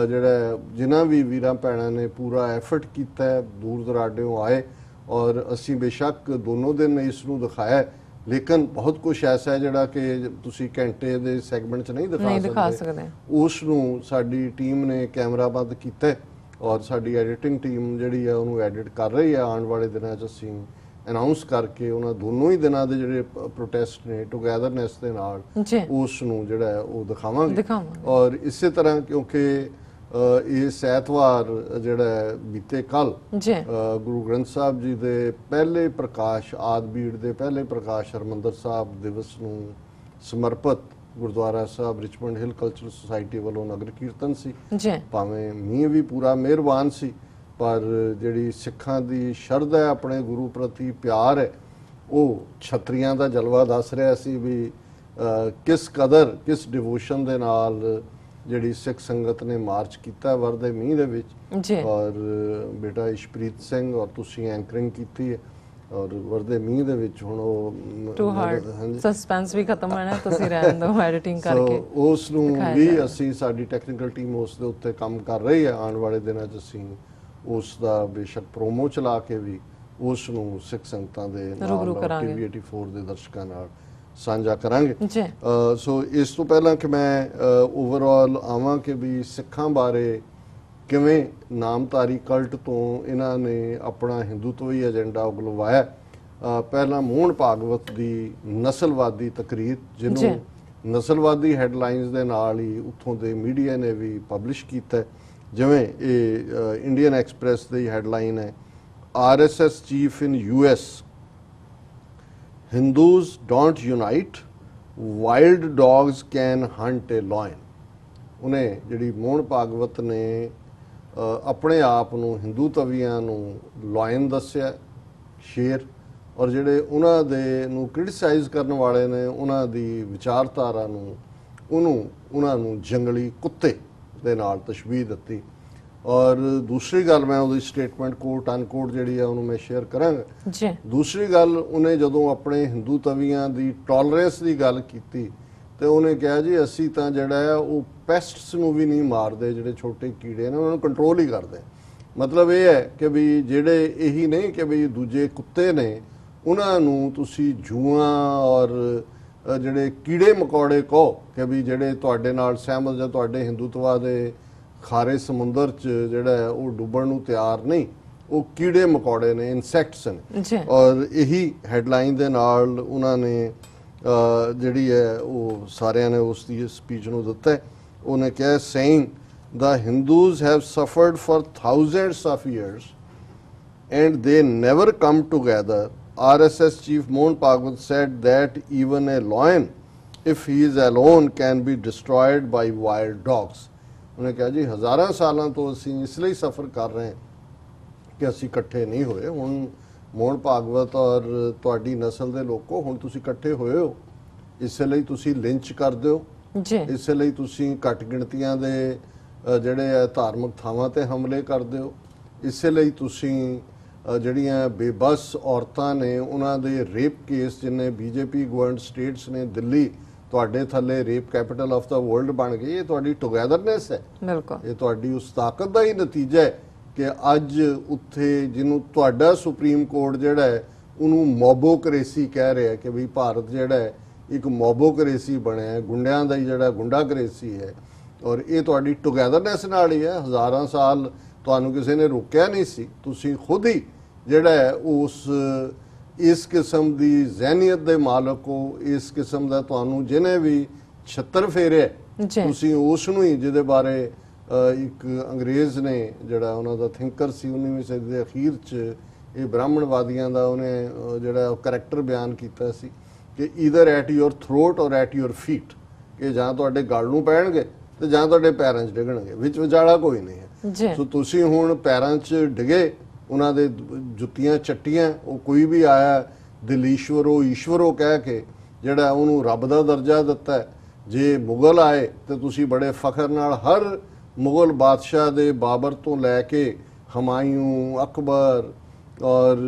ਜਿਹੜਾ ਜਿਨ੍ਹਾਂ ਵੀ ਵੀਰਾਂ ਭੈਣਾਂ ਨੇ ਪੂਰਾ ਐਫਰਟ ਕੀਤਾ, ਦੂਰ ਦਰਾਡਿਓਂ ਆਏ, ਔਰ ਅਸੀਂ ਬੇਸ਼ੱਕ ਦੋਨੋਂ ਦਿਨ ਇਸ ਨੂੰ ਦਿਖਾਇਆ, ਲੇਕਿਨ ਬਹੁਤ ਕੁਝ ਐਸਾ ਹੈ ਜਿਹੜਾ ਕਿ ਤੁਸੀਂ ਘੰਟੇ ਦੇ ਸੈਗਮੈਂਟ 'ਚ ਨਹੀਂ ਦਿਖਾ ਸਕਦੇ। ਉਸ ਨੂੰ ਸਾਡੀ ਟੀਮ ਨੇ ਕੈਮਰਾਬੰਦ ਕੀਤਾ ਔਰ ਸਾਡੀ ਐਡੀਟਿੰਗ ਟੀਮ ਜਿਹੜੀ ਹੈ ਉਹਨੂੰ ਐਡਿਟ ਕਰ ਰਹੀ ਹੈ। ਆਉਣ ਵਾਲੇ ਦਿਨਾਂ 'ਚ ਅਸੀਂ ਅਨਾਉਂਸ ਕਰਕੇ ਉਹਨਾਂ ਦੋਨੋਂ ਹੀ ਦਿਨਾਂ ਦੇ ਜਿਹੜੇ ਪ੍ਰੋਟੈਸਟ ਨੇ ਟੁਗੇਦਰਨੈਸ ਦੇ ਨਾਲ ਉਸ ਨੂੰ ਜਿਹੜਾ ਹੈ ਉਹ ਦਿਖਾਵਾਂਗੇ। ਔਰ ਇਸੇ ਤਰ੍ਹਾਂ ਕਿਉਂਕਿ ਇਸ ਐਤਵਾਰ ਜਿਹੜਾ ਬੀਤੇ ਕੱਲ ਗੁਰੂ ਗ੍ਰੰਥ ਸਾਹਿਬ ਜੀ ਦੇ ਪਹਿਲੇ ਪ੍ਰਕਾਸ਼, ਆਦਬੀੜ ਦੇ ਪਹਿਲੇ ਪ੍ਰਕਾਸ਼ ਹਰਮੰਦਰ ਸਾਹਿਬ ਦਿਵਸ ਨੂੰ ਸਮਰਪਿਤ ਗੁਰਦੁਆਰਾ ਸਾਹਿਬ ਰਿਚਮੰਡ ਹਿੱਲ ਕਲਚਰਲ ਸੁਸਾਇਟੀ ਵੱਲੋਂ ਨਗਰ ਕੀਰਤਨ ਸੀ। ਭਾਵੇਂ ਮੀਂਹ ਵੀ ਪੂਰਾ ਮਿਹਰਬਾਨ ਸੀ, ਪਰ ਜਿਹੜੀ ਸਿੱਖਾਂ ਦੀ ਸ਼ਰਧਾ ਹੈ, ਆਪਣੇ ਗੁਰੂ ਪ੍ਰਤੀ ਪਿਆਰ ਹੈ, ਉਹ ਛਤਰੀਆਂ ਦਾ ਜਲਵਾ ਦੱਸ ਰਿਹਾ ਸੀ ਵੀ ਕਿਸ ਕਦਰ, ਕਿਸ ਡਿਵੋਸ਼ਨ ਦੇ ਨਾਲ ਜਿਹੜੀ ਸਿੱਖ ਸੰਗਤ ਨੇ ਮਾਰਚ ਕੀਤਾ ਵਰਦੇ ਮੀਂਹ ਦੇ ਵਿੱਚ। ਔਰ ਬੇਟਾ ਇਸ਼ਪ੍ਰੀਤ ਸਿੰਘ ਔਰ ਤੁਸੀਂ ਐਂਕਰਿੰਗ ਕੀਤੀ ਹੈ ਔਰ ਵਰਦੇ ਮੀਂਹ ਦੇ ਵਿੱਚ। ਹੁਣ ਉਹ ਸਸਪੈਂਸ ਵੀ ਖਤਮ ਹੋਣਾ, ਤੁਸੀਂ ਰਹਿਣ ਦਿਓ ਐਡੀਟਿੰਗ ਕਰਕੇ। ਉਸ ਨੂੰ ਵੀ ਅਸੀਂ, ਸਾਡੀ ਟੈਕਨੀਕਲ ਟੀਮ ਉਸ ਦੇ ਉੱਤੇ ਕੰਮ ਕਰ ਰਹੀ ਹੈ। ਆਉਣ ਵਾਲੇ ਦਿਨਾਂ 'ਚ ਅਸੀਂ ਉਸ ਦਾ ਬੇਸ਼ੱਕ ਪ੍ਰੋਮੋ ਚਲਾ ਕੇ ਵੀ ਉਸ ਨੂੰ ਸਿੱਖ ਸੰਗਤਾਂ ਦੇ ਨਾਲ TV 84 ਦੇ ਦਰਸ਼ਕਾਂ ਨਾਲ ਸਾਂਝਾ ਕਰਾਂਗੇ। ਸੋ ਇਸ ਤੋਂ ਪਹਿਲਾਂ ਕਿ ਮੈਂ ਓਵਰਆਲ ਆਵਾਂ ਕਿ ਵੀ ਸਿੱਖਾਂ ਬਾਰੇ ਕਿਵੇਂ ਨਾਮਧਾਰੀ ਕਲਟ ਤੋਂ ਇਹਨਾਂ ਨੇ ਆਪਣਾ ਹਿੰਦੂਤਵੀ ਏਜੰਡਾ ਉਗਲਵਾਇਆ, ਪਹਿਲਾਂ ਮੋਹਨ ਭਾਗਵਤ ਦੀ ਨਸਲਵਾਦੀ ਤਕਰੀਰ, ਜਿਹਨੂੰ ਨਸਲਵਾਦੀ ਹੈਡਲਾਈਨਸ ਦੇ ਨਾਲ ਹੀ ਉੱਥੋਂ ਦੇ ਮੀਡੀਆ ਨੇ ਵੀ ਪਬਲਿਸ਼ ਕੀਤਾ। ਜਿਵੇਂ ਇਹ ਇੰਡੀਅਨ ਐਕਸਪ੍ਰੈਸ ਦੀ ਹੈਡਲਾਈਨ ਹੈ, RSS chief in US, Hindus don't unite, wild dogs can hunt a lion। ਉਹਨੇ ਜਿਹੜੀ ਮੋਹਨ ਭਾਗਵਤ ਨੇ ਆਪਣੇ ਆਪ ਨੂੰ ਹਿੰਦੂ ਤਵੀਆਂ ਨੂੰ ਲਾਇਨ ਦੱਸਿਆ, ਸ਼ੇਰ, ਔਰ ਜਿਹੜੇ ਉਹਨਾਂ ਦੇ ਨੂੰ ਕ੍ਰਿਟਿਸਾਈਜ਼ ਕਰਨ ਵਾਲੇ ਨੇ ਉਹਨਾਂ ਦੀ ਵਿਚਾਰਧਾਰਾ ਨੂੰ ਉਹਨਾਂ ਨੂੰ ਜੰਗਲੀ ਕੁੱਤੇ ਦੇ ਨਾਲ ਤਸ਼ਬੀਹ ਦਿੱਤੀ। ਔਰ ਦੂਸਰੀ ਗੱਲ, ਮੈਂ ਉਹਦੀ ਸਟੇਟਮੈਂਟ ਕੋਟ ਅਨਕੋਟ ਜਿਹੜੀ ਆ ਉਹਨੂੰ ਮੈਂ ਸ਼ੇਅਰ ਕਰਾਂਗਾ ਜੀ। ਦੂਸਰੀ ਗੱਲ, ਉਹਨੇ ਜਦੋਂ ਆਪਣੇ ਹਿੰਦੂ ਤਵੀਆਂ ਦੀ ਟੋਲਰੈਂਸ ਦੀ ਗੱਲ ਕੀਤੀ ਤੇ ਉਹਨੇ ਕਿਹਾ ਜੀ ਅਸੀਂ ਤਾਂ ਜਿਹੜਾ ਹੈ ਉਹ ਪੈਸਟਸ ਨੂੰ ਵੀ ਨਹੀਂ ਮਾਰਦੇ, ਜਿਹੜੇ ਛੋਟੇ ਕੀੜੇ ਨੇ ਉਹਨਾਂ ਨੂੰ ਕੰਟਰੋਲ ਹੀ ਕਰਦੇ। ਮਤਲਬ ਇਹ ਹੈ ਕਿ ਵੀ ਜਿਹੜੇ ਇਹੀ ਨਹੀਂ ਕਿ ਵੀ ਦੂਜੇ ਕੁੱਤੇ ਨੇ ਉਹਨਾਂ ਨੂੰ ਤੁਸੀਂ ਜੂਆਂ ਔਰ ਜਿਹੜੇ ਕੀੜੇ ਮਕੌੜੇ ਕਹੋ ਕਿ ਵੀ ਜਿਹੜੇ ਤੁਹਾਡੇ ਨਾਲ ਸਹਿਮਤ ਜਾਂ ਤੁਹਾਡੇ ਹਿੰਦੂਤਵਾ ਦੇ ਖਾਰੇ ਸਮੁੰਦਰ 'ਚ ਜਿਹੜਾ ਹੈ ਉਹ ਡੁੱਬਣ ਨੂੰ ਤਿਆਰ ਨਹੀਂ, ਉਹ ਕੀੜੇ ਮਕੌੜੇ ਨੇ, ਇਨਸੈਕਟਸ ਨੇ। ਜੀ। ਔਰ ਇਹੀ ਹੈਡਲਾਈਨ ਦੇ ਨਾਲ ਉਹਨਾਂ ਨੇ ਜਿਹੜੀ ਹੈ ਉਹ ਸਾਰਿਆਂ ਨੇ ਉਸ ਦੀ ਸਪੀਚ ਨੂੰ ਦਿੱਤਾ। ਉਹਨੇ ਕਿਹਾ saying the Hindus have suffered for thousands of years and they never come together. RSS chief Mohan Bhagwat said that even a lion, if he is alone, can be destroyed by wild dogs. ਉਹਨੇ ਕਿਹਾ ਜੀ ਹਜ਼ਾਰਾਂ ਸਾਲਾਂ ਤੋਂ ਅਸੀਂ ਇਸ ਲਈ ਸਫਰ ਕਰ ਰਹੇ ਹਾਂ ਕਿ ਅਸੀਂ ਇਕੱਠੇ ਨਹੀਂ ਹੋਏ। ਹੁਣ ਮੋਹਨ ਭਾਗਵਤ ਔਰ ਤੁਹਾਡੀ ਨਸਲ ਦੇ ਲੋਕੋ ਹੁਣ ਤੁਸੀਂ ਇਕੱਠੇ ਹੋਏ ਹੋ, ਇਸੇ ਲਈ ਤੁਸੀਂ ਲਿੰਚ ਕਰਦੇ ਹੋ ਜੀ। ਇਸੇ ਲਈ ਤੁਸੀਂ ਘੱਟ ਗਿਣਤੀਆਂ ਦੇ ਜਿਹੜੇ ਆ ਧਾਰਮਿਕ ਥਾਵਾਂ ਤੇ ਹਮਲੇ ਕਰਦੇ ਹੋ, ਇਸੇ ਲਈ ਤੁਸੀਂ ਜਿਹੜੀਆਂ ਬੇਬਸ ਔਰਤਾਂ ਨੇ ਉਹਨਾਂ ਦੇ ਰੇਪ ਕੇਸ ਜਿੰਨੇ ਬੀਜੇਪੀ ਗਵਰਨਡ ਸਟੇਟਸ ਨੇ, ਦਿੱਲੀ ਤੁਹਾਡੇ ਥੱਲੇ rape capital of the world ਬਣ ਗਈ। ਇਹ ਤੁਹਾਡੀ ਟੁਗੇਦਰਨੈਸ ਹੈ, ਬਿਲਕੁਲ ਇਹ ਤੁਹਾਡੀ ਉਸ ਤਾਕਤ ਦਾ ਹੀ ਨਤੀਜਾ ਹੈ ਕਿ ਅੱਜ ਉੱਥੇ ਜਿਹਨੂੰ ਤੁਹਾਡਾ ਸੁਪਰੀਮ ਕੋਰਟ ਜਿਹੜਾ ਹੈ ਉਹਨੂੰ ਮੋਬੋਕ੍ਰੇਸੀ ਕਹਿ ਰਿਹਾ ਕਿ ਵੀ ਭਾਰਤ ਜਿਹੜਾ ਹੈ ਇੱਕ ਮੋਬੋਕ੍ਰੇਸੀ ਬਣਿਆ ਹੈ, ਗੁੰਡਿਆਂ ਦਾ ਹੀ ਜਿਹੜਾ ਗੁੰਡਾਕ੍ਰੇਸੀ ਹੈ। ਔਰ ਇਹ ਤੁਹਾਡੀ ਟੁਗੇਦਰਨੈਸ ਨਾਲ ਹੀ ਹੈ। ਹਜ਼ਾਰਾਂ ਸਾਲ ਤੁਹਾਨੂੰ ਕਿਸੇ ਨੇ ਰੋਕਿਆ ਨਹੀਂ ਸੀ, ਤੁਸੀਂ ਖੁਦ ਹੀ ਜਿਹੜਾ ਹੈ ਇਸ ਕਿਸਮ ਦੀ ਜ਼ਹਿਨੀਅਤ ਦੇ ਮਾਲਕ ਹੋ। ਇਸ ਕਿਸਮ ਦਾ ਤੁਹਾਨੂੰ ਜਿਹਨੇ ਵੀ ਛੱਤਰ ਫੇਰਿਆ ਤੁਸੀਂ ਉਸ ਨੂੰ ਹੀ, ਜਿਹਦੇ ਬਾਰੇ ਇੱਕ ਅੰਗਰੇਜ਼ ਨੇ ਜਿਹੜਾ ਉਹਨਾਂ ਦਾ ਥਿੰਕਰ ਸੀ 19ਵੀਂ ਸਦੀ ਦੇ ਅਖੀਰ 'ਚ ਇਹ ਬ੍ਰਾਹਮਣਵਾਦੀਆਂ ਦਾ ਉਹਨੇ ਜਿਹੜਾ ਕਰੈਕਟਰ ਬਿਆਨ ਕੀਤਾ ਸੀ ਕਿ ਈਦਰ ਐਟ ਯੋਰ ਥਰੋਟ ਔਰ ਐਟ ਯੋਰ ਫੀਟ, ਕਿ ਜਾਂ ਤੁਹਾਡੇ ਗਲ ਨੂੰ ਪੈਣਗੇ ਤੇ ਜਾਂ ਤੁਹਾਡੇ ਪੈਰਾਂ 'ਚ ਡਿੱਗਣਗੇ, ਵਿੱਚ ਵਿਚਾਲਾ ਕੋਈ ਨਹੀਂ ਹੈ। ਸੋ ਤੁਸੀਂ ਹੁਣ ਪੈਰਾਂ 'ਚ ਡਿਗੇ, ਉਹਨਾਂ ਦੇ ਜੁੱਤੀਆਂ ਚੱਟੀਆਂ, ਉਹ ਕੋਈ ਵੀ ਆਇਆ ਦਿਲੀਸ਼ਵਰੋ ਈਸ਼ਵਰੋ ਕਹਿ ਕੇ ਜਿਹੜਾ ਉਹਨੂੰ ਰੱਬ ਦਾ ਦਰਜਾ ਦਿੱਤਾ ਹੈ। ਜੇ ਮੁਗਲ ਆਏ ਤੇ ਤੁਸੀਂ ਬੜੇ ਫਖਰ ਨਾਲ ਹਰ ਮੁਗਲ ਬਾਦਸ਼ਾਹ ਦੇ ਬਾਬਰ ਤੋਂ ਲੈ ਕੇ ਹਮਾਯੂੰ, ਅਕਬਰ ਔਰ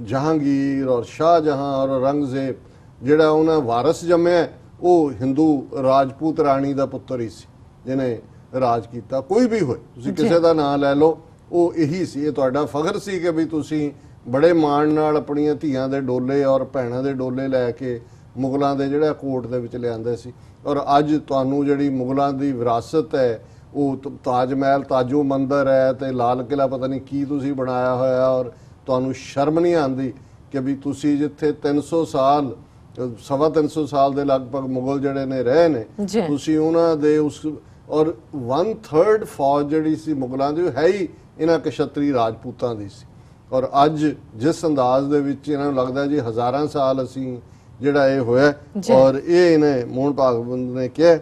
ਜਹਾਂਗੀਰ ਔਰ ਸ਼ਾਹਜਹਾਂ ਔਰ ਔਰੰਗਜ਼ੇਬ ਜਿਹੜਾ ਉਹਨਾਂ ਵਾਰਸ ਜੰਮਿਆ ਉਹ ਹਿੰਦੂ ਰਾਜਪੂਤ ਰਾਣੀ ਦਾ ਪੁੱਤਰ ਹੀ ਸੀ ਜਿਹਨੇ ਰਾਜ ਕੀਤਾ। ਕੋਈ ਵੀ ਹੋਏ, ਤੁਸੀਂ ਕਿਸੇ ਦਾ ਨਾਂ ਲੈ ਲਓ, ਉਹ ਇਹੀ ਸੀ। ਇਹ ਤੁਹਾਡਾ ਫਖਰ ਸੀ ਕਿ ਵੀ ਤੁਸੀਂ ਬੜੇ ਮਾਣ ਨਾਲ ਆਪਣੀਆਂ ਧੀਆਂ ਦੇ ਡੋਲੇ ਔਰ ਭੈਣਾਂ ਦੇ ਡੋਲੇ ਲੈ ਕੇ ਮੁਗਲਾਂ ਦੇ ਜਿਹੜਾ ਕੋਰਟ ਦੇ ਵਿੱਚ ਲਿਆਂਦੇ ਸੀ। ਔਰ ਅੱਜ ਤੁਹਾਨੂੰ ਜਿਹੜੀ ਮੁਗਲਾਂ ਦੀ ਵਿਰਾਸਤ ਹੈ ਉਹ ਤਾਜ ਮਹਿਲ, ਤਾਜੋ ਮੰਦਰ ਹੈ ਤੇ ਲਾਲ ਕਿਲਾ ਪਤਾ ਨਹੀਂ ਕੀ ਤੁਸੀਂ ਬਣਾਇਆ ਹੋਇਆ, ਔਰ ਤੁਹਾਨੂੰ ਸ਼ਰਮ ਨਹੀਂ ਆਉਂਦੀ ਕਿ ਵੀ ਤੁਸੀਂ ਜਿੱਥੇ 300 ਸਾਲ 350 ਸਾਲ ਦੇ ਲਗਭਗ ਮੁਗਲ ਜਿਹੜੇ ਨੇ ਰਹੇ ਨੇ, ਤੁਸੀਂ ਉਹਨਾਂ ਦੇ ਉਸ ਔਰ 1/3 ਫੌਜ ਜਿਹੜੀ ਸੀ ਮੁਗਲਾਂ ਦੀ ਹੈ ਹੀ ਇਹਨਾਂ ਕਸ਼ਤਰੀ ਰਾਜਪੂਤਾਂ ਦੀ ਸੀ। ਔਰ ਅੱਜ ਜਿਸ ਅੰਦਾਜ਼ ਦੇ ਵਿੱਚ ਇਹਨਾਂ ਨੂੰ ਲੱਗਦਾ ਜੀ ਹਜ਼ਾਰਾਂ ਸਾਲ ਅਸੀਂ ਜਿਹੜਾ ਇਹ ਹੋਇਆ, ਔਰ ਇਹ ਇਹਨੇ ਮੋਹਨ ਭਾਗਵਤ ਨੇ ਕਿਹਾ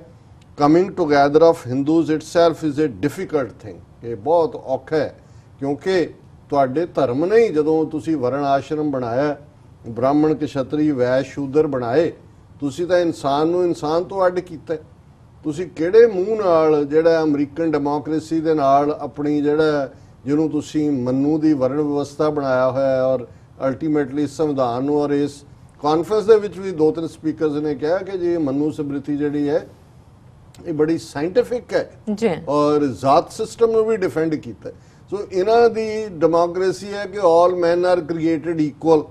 coming together of Hindus itself is a difficult thing. ਇਹ ਬਹੁਤ ਔਖਾ ਹੈ ਕਿਉਂਕਿ ਤੁਹਾਡੇ ਧਰਮ ਨਹੀਂ, ਜਦੋਂ ਤੁਸੀਂ ਵਰਣ ਆਸ਼ਰਮ ਬਣਾਇਆ, ਬ੍ਰਾਹਮਣ ਕਸ਼ਤਰੀ ਵੈਸ਼ ਸ਼ੂਦਰ ਬਣਾਏ, ਤੁਸੀਂ ਤਾਂ ਇਨਸਾਨ ਨੂੰ ਇਨਸਾਨ ਤੋਂ ਅੱਡ ਕੀਤਾ। ਤੁਸੀਂ ਕਿਹੜੇ ਮੂੰਹ ਨਾਲ ਜਿਹੜਾ ਅਮਰੀਕਨ ਡੈਮੋਕ੍ਰੇਸੀ ਦੇ ਨਾਲ ਆਪਣੀ ਜਿਹੜਾ ਜਿਹਨੂੰ ਤੁਸੀਂ ਮੰਨੂ ਦੀ ਵਰਣ ਵਿਵਸਥਾ ਬਣਾਇਆ ਹੋਇਆ ਔਰ ਅਲਟੀਮੇਟਲੀ ਸੰਵਿਧਾਨ ਨੂੰ, ਔਰ ਇਸ ਕਾਨਫਰੰਸ ਦੇ ਵਿੱਚ ਵੀ 2-3 ਸਪੀਕਰਸ ਨੇ ਕਿਹਾ ਕਿ ਜੀ ਮੰਨੂ ਸਮ੍ਰਿਤੀ ਜਿਹੜੀ ਹੈ ਇਹ ਬੜੀ ਸਾਇੰਟੀਫਿਕ ਹੈ ਔਰ ਜ਼ਾਤ ਸਿਸਟਮ ਨੂੰ ਵੀ ਡਿਫੈਂਡ ਕੀਤਾ। ਸੋ ਇਹਨਾਂ ਦੀ ਡੈਮੋਕ੍ਰੇਸੀ ਹੈ ਕਿ ਆਲ ਮੈਨ ਆਰ ਕ੍ਰੀਏਟਡ ਇਕੁਅਲ,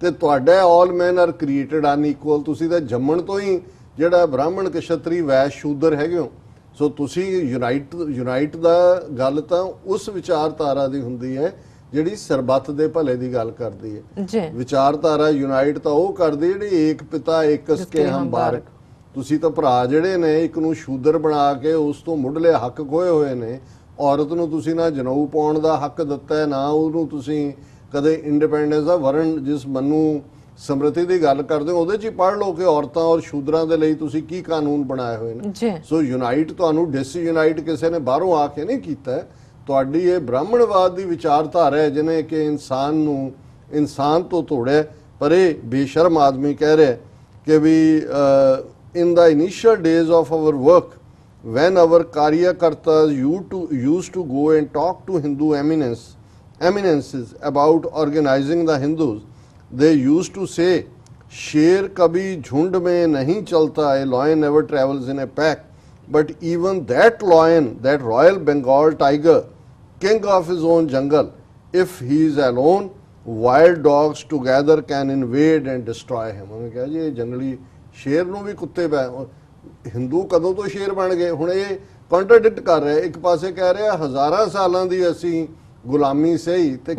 ਤੇ ਤੁਹਾਡਾ ਆਲ ਮੈਨ ਆਰ ਕ੍ਰੀਏਟਡ ਅਨਇਕੁਅਲ। ਤੁਸੀਂ ਤਾਂ ਜੰਮਣ ਤੋਂ ਹੀ ਜਿਹੜਾ ਬ੍ਰਾਹਮਣ ਕਸ਼ਤਰੀ ਵੈਸ਼ ਸ਼ੂਦਰ ਹੈਗੇ ਹੋ। ਸੋ ਤੁਸੀਂ ਯੂਨਾਈਟ ਦਾ ਗੱਲ ਤਾਂ ਉਸ ਵਿਚਾਰਧਾਰਾ ਦੀ ਹੁੰਦੀ ਹੈ ਜਿਹੜੀ ਸਰਬੱਤ ਦੇ ਭਲੇ ਦੀ ਗੱਲ ਕਰਦੀ ਹੈ। ਵਿਚਾਰਧਾਰਾ ਯੂਨਾਈਟ ਤਾਂ ਉਹ ਕਰਦੀ ਜਿਹੜੀ ਏਕ ਪਿਤਾ ਏਕਸ ਕੇ ਹਮ ਬਾਰਕ। ਤੁਸੀਂ ਤਾਂ ਭਰਾ ਜਿਹੜੇ ਨੇ ਇੱਕ ਨੂੰ ਸ਼ੂਦਰ ਬਣਾ ਕੇ ਉਸ ਤੋਂ ਮੁੱਢਲੇ ਹੱਕ ਖੋਏ ਹੋਏ ਨੇ। ਔਰਤ ਨੂੰ ਤੁਸੀਂ ਨਾ ਜਨਊ ਪਾਉਣ ਦਾ ਹੱਕ ਦਿੱਤਾ ਹੈ, ਨਾ ਉਹਨੂੰ ਤੁਸੀਂ ਕਦੇ ਇੰਡੀਪੈਂਡੈਂਸ ਦਾ ਵਰਣ ਜਿਸ ਮੰਨੂ ਸਮ੍ਰਿਤੀ ਦੀ ਗੱਲ ਕਰਦੇ ਹੋ ਉਹਦੇ 'ਚ ਹੀ ਪੜ੍ਹ ਲਓ ਕਿ ਔਰਤਾਂ ਔਰ ਸ਼ੂਦਰਾਂ ਦੇ ਲਈ ਤੁਸੀਂ ਕੀ ਕਾਨੂੰਨ ਬਣਾਏ ਹੋਏ ਨੇ। ਸੋ ਯੂਨਾਈਟ ਤੁਹਾਨੂੰ ਡਿਸਯੂਨਾਈਟ ਕਿਸੇ ਨੇ ਬਾਹਰੋਂ ਆ ਕੇ ਨਹੀਂ ਕੀਤਾ। ਤੁਹਾਡੀ ਇਹ ਬ੍ਰਾਹਮਣਵਾਦ ਦੀ ਵਿਚਾਰਧਾਰਾ ਹੈ ਜਿਹਨੇ ਕਿ ਇਨਸਾਨ ਨੂੰ ਇਨਸਾਨ ਤੋਂ ਤੋੜਿਆ। ਪਰ ਇਹ ਬੇਸ਼ਰਮ ਆਦਮੀ ਕਹਿ ਰਿਹਾ ਕਿ ਵੀ in the initial days of our work, when our Karyakartas used to go and talk to Hindu eminences about organizing the Hindus, they used to say, शेर कभी झुंड में नहीं चलता, a lion never travels in a pack. But even that lion, that Royal Bengal tiger, king of his own jungle, if he is alone, wild dogs together can invade and destroy him. ਉਹਨੇ ਕਿਹਾ ਜੀ ਇਹ ਜੰਗਲੀ ਸ਼ੇਰ ਨੂੰ ਵੀ ਕੁੱਤੇ ਹਿੰਦੂ ਕਦੋਂ ਤੋਂ ਸ਼ੇਰ ਬਣ ਗਏ? ਹੁਣ ਇਹ ਕੰਟਰਡਿਕਟ ਕਰ ਰਿਹਾ, ਇੱਕ ਪਾਸੇ ਕਹਿ ਰਿਹਾ ਹਜ਼ਾਰਾਂ ਸਾਲਾਂ ਦੀ ਅਸੀਂ ਗੁਲਾਮੀ ਸਹੀ, ਤੇ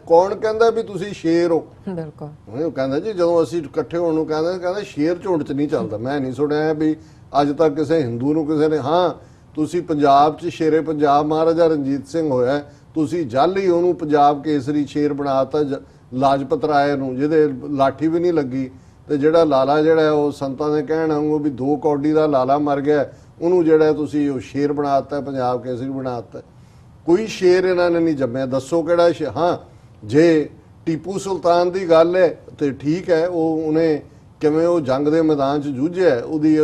ਕੌਣ ਕਹਿੰਦਾ ਵੀ ਤੁਸੀਂ ਸ਼ੇਰ ਹੋ? ਬਿਲਕੁਲ ਉਹ ਕਹਿੰਦਾ ਜੀ ਜਦੋਂ ਅਸੀਂ ਇਕੱਠੇ ਹੋਣ ਨੂੰ ਕਹਿੰਦਾ ਸ਼ੇਰ ਝੁੰਡ 'ਚ ਨਹੀਂ ਚੱਲਦਾ। ਮੈਂ ਨਹੀਂ ਸੁਣਿਆ ਵੀ ਅੱਜ ਤੱਕ ਕਿਸੇ ਹਿੰਦੂ ਨੂੰ ਕਿਸੇ ਨੇ, ਹਾਂ ਤੁਸੀਂ ਪੰਜਾਬ 'ਚ ਸ਼ੇਰੇ ਪੰਜਾਬ ਮਹਾਰਾਜਾ ਰਣਜੀਤ ਸਿੰਘ ਹੋਇਆ, ਤੁਸੀਂ ਜਲ ਹੀ ਉਹਨੂੰ ਪੰਜਾਬ ਕੇਸਰੀ ਸ਼ੇਰ ਬਣਾਤਾ ਲਾਜਪਤ ਰਾਏ ਨੂੰ, ਜਿਹਦੇ ਲਾਠੀ ਵੀ ਨਹੀਂ ਲੱਗੀ, ਤੇ ਜਿਹੜਾ ਲਾਲਾ ਜਿਹੜਾ ਉਹ ਸੰਤਾਂ ਦੇ ਕਹਿਣ ਵਾਂਗੂ ਵੀ 2 ਕੌਡੀ ਦਾ ਲਾਲਾ ਮਰ ਗਿਆ, ਉਹਨੂੰ ਜਿਹੜਾ ਤੁਸੀਂ ਉਹ ਸ਼ੇਰ ਬਣਾਤਾ, ਪੰਜਾਬ ਕੇਸਰੀ ਬਣਾਤਾ। ਕੋਈ ਸ਼ੇਰ ਇਹਨਾਂ ਨੇ ਨਹੀਂ ਜੰਮਿਆ, ਦੱਸੋ ਕਿਹੜਾ ਸ਼ੇਰ? ਹਾਂ ਜੇ ਟੀਪੂ ਸੁਲਤਾਨ ਦੀ ਗੱਲ ਹੈ ਤੇ ਠੀਕ ਹੈ, ਉਹਨੇ ਕਿਵੇਂ ਉਹ ਜੰਗ ਦੇ ਮੈਦਾਨ 'ਚ ਜੂਝਿਆ, ਉਹਦੀ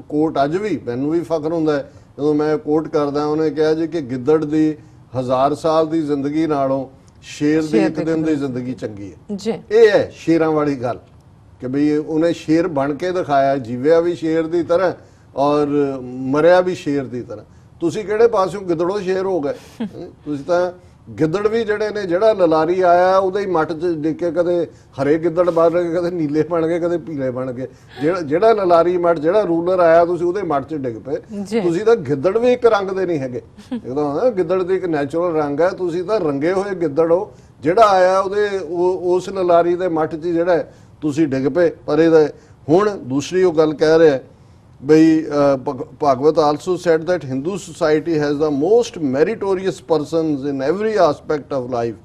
ਕੋਟ ਅੱਜ ਵੀ ਮੈਨੂੰ ਵੀ ਫਖਰ ਹੁੰਦਾ ਹੈ ਜਦੋਂ ਮੈਂ ਕੋਟ ਕਰਦਾ। ਉਹਨੇ ਕਿਹਾ ਜੀ ਕਿ ਗਿੱਦੜ ਦੀ 1000 ਸਾਲ ਦੀ ਜ਼ਿੰਦਗੀ ਨਾਲੋਂ ਸ਼ੇਰ ਦੀ ਇੱਕ ਦਿਨ ਦੀ ਜ਼ਿੰਦਗੀ ਚੰਗੀ ਹੈ। ਇਹ ਹੈ ਸ਼ੇਰਾਂ ਵਾਲੀ ਗੱਲ ਕਿ ਬਈ ਉਹਨੇ ਸ਼ੇਰ ਬਣ ਕੇ ਦਿਖਾਇਆ, ਜੀਵਿਆ ਵੀ ਸ਼ੇਰ ਦੀ ਤਰ੍ਹਾਂ ਔਰ ਮਰਿਆ ਵੀ ਸ਼ੇਰ ਦੀ ਤਰ੍ਹਾਂ। ਤੁਸੀਂ ਕਿਹੜੇ ਪਾਸਿਓਂ ਗਿੱਦੜੋਂ ਸ਼ੇਰ ਹੋ ਗਏ? ਤੁਸੀਂ ਤਾਂ ਗਿੱਦੜ ਵੀ ਜਿਹੜੇ ਨੇ, ਜਿਹੜਾ ਲਲਾਰੀ ਆਇਆ ਉਹਦੇ ਹੀ ਮੱਟ 'ਚ ਡਿੱਗ ਕੇ ਕਦੇ ਹਰੇ ਗਿੱਦੜ ਬਣ ਗਏ, ਕਦੇ ਨੀਲੇ ਬਣ ਗਏ, ਕਦੇ ਪੀਲੇ ਬਣ ਗਏ। ਜਿਹੜਾ ਲਲਾਰੀ ਮੱਟ, ਜਿਹੜਾ ਰੂਲਰ ਆਇਆ ਤੁਸੀਂ ਉਹਦੇ ਮੱਟ 'ਚ ਡਿੱਗ ਪਏ। ਤੁਸੀਂ ਤਾਂ ਗਿੱਦੜ ਵੀ ਇੱਕ ਰੰਗ ਦੇ ਨਹੀਂ ਹੈਗੇ। ਜਦੋਂ ਗਿੱਦੜ ਦੀ ਇੱਕ ਨੈਚੁਰਲ ਰੰਗ ਹੈ, ਤੁਸੀਂ ਤਾਂ ਰੰਗੇ ਹੋਏ ਗਿੱਦੜ ਹੋ। ਜਿਹੜਾ ਆਇਆ ਉਹਦੇ ਉਸ ਲਲਾਰੀ ਦੇ ਮੱਟ 'ਚ ਜਿਹੜਾ ਤੁਸੀਂ ਡਿੱਗ ਪਏ। ਪਰ ਇਹਦਾ ਹੁਣ ਦੂਸਰੀ ਉਹ ਗੱਲ ਕਹਿ ਰਿਹਾ ਬਈ Bhagwat also said that Hindu society has the most meritorious persons in every aspect of life.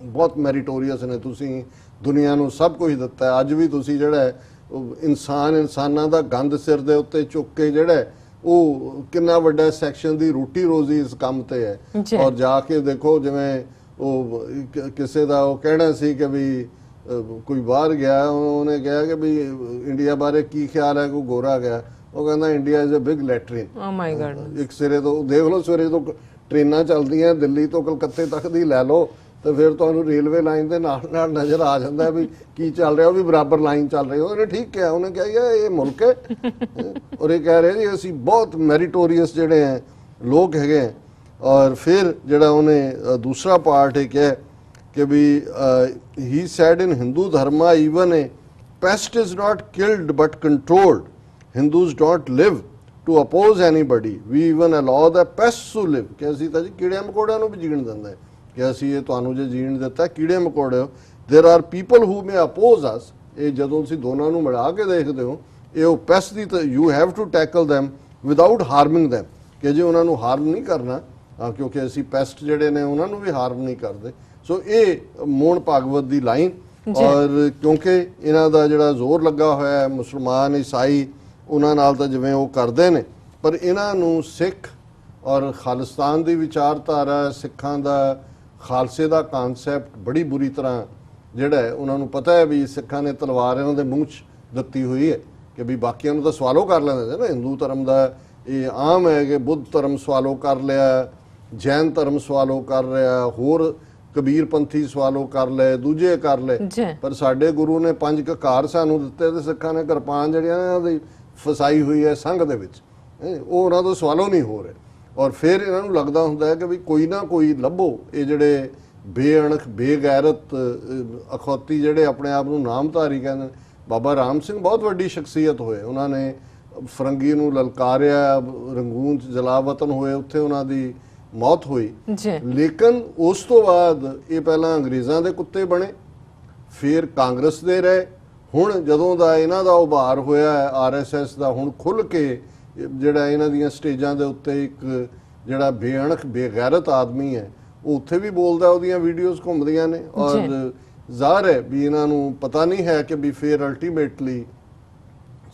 ਬਹੁਤ meritorious ਨੇ, ਤੁਸੀਂ ਦੁਨੀਆ ਨੂੰ ਸਭ ਕੁਝ ਦਿੱਤਾ। ਅੱਜ ਵੀ ਤੁਸੀਂ ਜਿਹੜਾ ਇਨਸਾਨਾਂ ਦਾ ਗੰਦ ਸਿਰ ਦੇ ਉੱਤੇ ਚੁੱਕ ਕੇ ਜਿਹੜਾ ਉਹ ਕਿੰਨਾ ਵੱਡਾ ਸੈਕਸ਼ਨ ਦੀ ਰੋਟੀ ਰੋਜ਼ੀ ਇਸ ਕੰਮ ਤੇ ਹੈ। ਔਰ ਜਾ ਕੇ ਦੇਖੋ ਜਿਵੇਂ ਉਹ ਕਿਸੇ ਦਾ ਉਹ ਕਹਿਣਾ ਸੀ ਕਿ ਵੀ ਕੋਈ ਬਾਹਰ ਗਿਆ, ਉਹਨੇ ਕਿਹਾ ਕਿ ਵੀ ਇੰਡੀਆ ਬਾਰੇ ਕੀ ਖਿਆਲ ਹੈ, ਕੋਈ ਗੋਰਾ ਗਿਆ, ਉਹ ਕਹਿੰਦਾ India is a big latrine. Oh my God. ਇੱਕ ਸਿਰੇ ਤੋਂ ਦੇਖ ਲਓ, ਸਵੇਰੇ ਤੋਂ ਟ੍ਰੇਨਾਂ ਚੱਲਦੀਆਂ ਦਿੱਲੀ ਤੋਂ ਕਲਕੱਤੇ ਤੱਕ ਦੀ ਲੈ ਲਓ, ਤੇ ਫਿਰ ਤੁਹਾਨੂੰ ਰੇਲਵੇ ਲਾਈਨ ਦੇ ਨਾਲ ਨਾਲ ਨਜ਼ਰ ਆ ਜਾਂਦਾ ਵੀ ਕੀ ਚੱਲ ਰਿਹਾ, ਉਹ ਵੀ ਬਰਾਬਰ ਲਾਈਨ ਚੱਲ ਰਹੀ। ਉਹਨੇ ਠੀਕ ਕਿਹਾ, ਉਹਨੇ ਕਿਹਾ ਇਹ ਮੁਲਕ ਹੈ ਔਰ ਇਹ ਕਹਿ ਰਹੇ ਜੀ ਅਸੀਂ ਬਹੁਤ ਮੈਰੀਟੋਰੀਅਸ ਜਿਹੜੇ ਹੈ ਲੋਕ ਹੈਗੇ। ਔਰ ਫਿਰ ਜਿਹੜਾ ਉਹਨੇ ਦੂਸਰਾ ਪਾਰਟ ਇਹ ਕਿਹਾ ਕਿ ਵੀ he said in Hindu dharma even a pest is not killed but controlled. Hindus don't live to oppose anybody. We even allow the pests to live. ਕਿ ਅਸੀਂ ਤਾਂ ਜੀ ਕੀੜੇ ਮਕੌੜਿਆਂ ਨੂੰ ਵੀ ਜੀਣ ਦਿੰਦੇ ਕਿ ਅਸੀਂ ਇਹ ਤੁਹਾਨੂੰ ਜੇ ਜੀਣ ਦਿੱਤਾ ਕੀੜੇ ਮਕੌੜੇ ਹੋ। There are people who may oppose us. ਇਹ ਜਦੋਂ ਤੁਸੀਂ ਦੋਨਾਂ ਨੂੰ ਮਿਲਾ ਕੇ ਦੇਖਦੇ ਹੋ, ਇਹ ਉਹ ਪੈਸਟ ਦੀ ਤਾਂ you have to tackle them without harming them, ਕਿ ਜੇ ਉਹਨਾਂ ਨੂੰ ਹਾਰਮ ਨਹੀਂ ਕਰਨਾ, ਕਿਉਂਕਿ ਅਸੀਂ ਪੈਸਟ ਜਿਹੜੇ ਨੇ ਉਹਨਾਂ ਨੂੰ ਵੀ ਹਾਰਮ ਨਹੀਂ ਕਰਦੇ। ਸੋ ਇਹ ਮੋਹਨ ਭਾਗਵਤ ਦੀ ਲਾਈਨ। ਔਰ ਕਿਉਂਕਿ ਇਹਨਾਂ ਦਾ ਜਿਹੜਾ ਜ਼ੋਰ ਲੱਗਾ ਹੋਇਆ ਹੈ ਮੁਸਲਮਾਨ ਈਸਾਈ ਉਹਨਾਂ ਨਾਲ ਤਾਂ ਜਿਵੇਂ ਉਹ ਕਰਦੇ ਨੇ, ਪਰ ਇਹਨਾਂ ਨੂੰ ਸਿੱਖ ਔਰ ਖਾਲਿਸਤਾਨ ਦੀ ਵਿਚਾਰਧਾਰਾ, ਸਿੱਖਾਂ ਦਾ ਖਾਲਸੇ ਦਾ ਕਨਸੈਪਟ ਬੜੀ ਬੁਰੀ ਤਰ੍ਹਾਂ ਜਿਹੜਾ ਹੈ ਉਹਨਾਂ ਨੂੰ ਪਤਾ ਹੈ ਵੀ ਸਿੱਖਾਂ ਨੇ ਤਲਵਾਰ ਇਹਨਾਂ ਦੇ ਮੂੰਹ 'ਚ ਦਿੱਤੀ ਹੋਈ ਹੈ ਕਿ ਵੀ ਬਾਕੀਆਂ ਨੂੰ ਤਾਂ ਸਵਾਲੋ ਕਰ ਲੈਂਦੇ ਨੇ। ਹਿੰਦੂ ਧਰਮ ਦਾ ਇਹ ਆਮ ਹੈ ਕਿ ਬੁੱਧ ਧਰਮ ਸਵਾਲੋ ਕਰ ਲਿਆ, ਜੈਨ ਧਰਮ ਸਵਾਲੋ ਕਰ ਰਿਹਾ, ਹੋਰ ਕਬੀਰ ਪੰਥੀ ਸਵਾਲੋ ਕਰ ਲਏ, ਦੂਜੇ ਕਰ ਲਏ। ਪਰ ਸਾਡੇ ਗੁਰੂ ਨੇ 5 ਕਕਾਰ ਸਾਨੂੰ ਦਿੱਤੇ ਤੇ ਸਿੱਖਾਂ ਨੇ ਕਿਰਪਾਨ ਜਿਹੜੀਆਂ ਇਹਨਾਂ ਦੀ ਫਸਾਈ ਹੋਈ ਹੈ ਸੰਘ ਦੇ ਵਿੱਚ, ਉਹ ਉਹਨਾਂ ਤੋਂ ਸਵਾਲੋ ਨਹੀਂ ਹੋ ਰਹੇ। ਔਰ ਫਿਰ ਇਹਨਾਂ ਨੂੰ ਲੱਗਦਾ ਹੁੰਦਾ ਹੈ ਕਿ ਵੀ ਕੋਈ ਨਾ ਕੋਈ ਲੱਭੋ, ਇਹ ਜਿਹੜੇ ਬੇਅਣਖ ਬੇਗੈਰਤ ਅਖੌਤੀ ਜਿਹੜੇ ਆਪਣੇ ਆਪ ਨੂੰ ਨਾਮਧਾਰੀ ਕਹਿੰਦੇ। ਬਾਬਾ ਰਾਮ ਸਿੰਘ ਬਹੁਤ ਵੱਡੀ ਸ਼ਖਸੀਅਤ ਹੋਏ, ਉਹਨਾਂ ਨੇ ਫਰੰਗੀ ਨੂੰ ਲਲਕਾਰਿਆ, ਰੰਗੂਨ 'ਚ ਜਲਾਵਤਨ ਹੋਏ, ਉੱਥੇ ਉਹਨਾਂ ਦੀ ਮੌਤ ਹੋਈ। ਲੇਕਿਨ ਉਸ ਤੋਂ ਬਾਅਦ ਇਹ ਪਹਿਲਾਂ ਅੰਗਰੇਜ਼ਾਂ ਦੇ ਕੁੱਤੇ ਬਣੇ, ਫਿਰ ਕਾਂਗਰਸ ਦੇ ਰਹੇ। ਹੁਣ ਜਦੋਂ ਦਾ ਇਹਨਾਂ ਦਾ ਉਭਾਰ ਹੋਇਆ RSS ਦਾ, ਹੁਣ ਖੁੱਲ ਕੇ ਜਿਹੜਾ ਇਹਨਾਂ ਦੀਆਂ ਸਟੇਜਾਂ ਦੇ ਉੱਤੇ ਇੱਕ ਜਿਹੜਾ ਬੇਅਣਖ ਬੇਗੈਰਤ ਆਦਮੀ ਹੈ ਉਹ ਉੱਥੇ ਵੀ ਬੋਲਦਾ, ਉਹਦੀਆਂ ਵੀਡੀਓਜ਼ ਘੁੰਮਦੀਆਂ ਨੇ। ਔਰ ਜ਼ਾਹਰ ਹੈ ਵੀ ਇਹਨਾਂ ਨੂੰ ਪਤਾ ਨਹੀਂ ਹੈ ਕਿ ਵੀ ਫਿਰ ਅਲਟੀਮੇਟਲੀ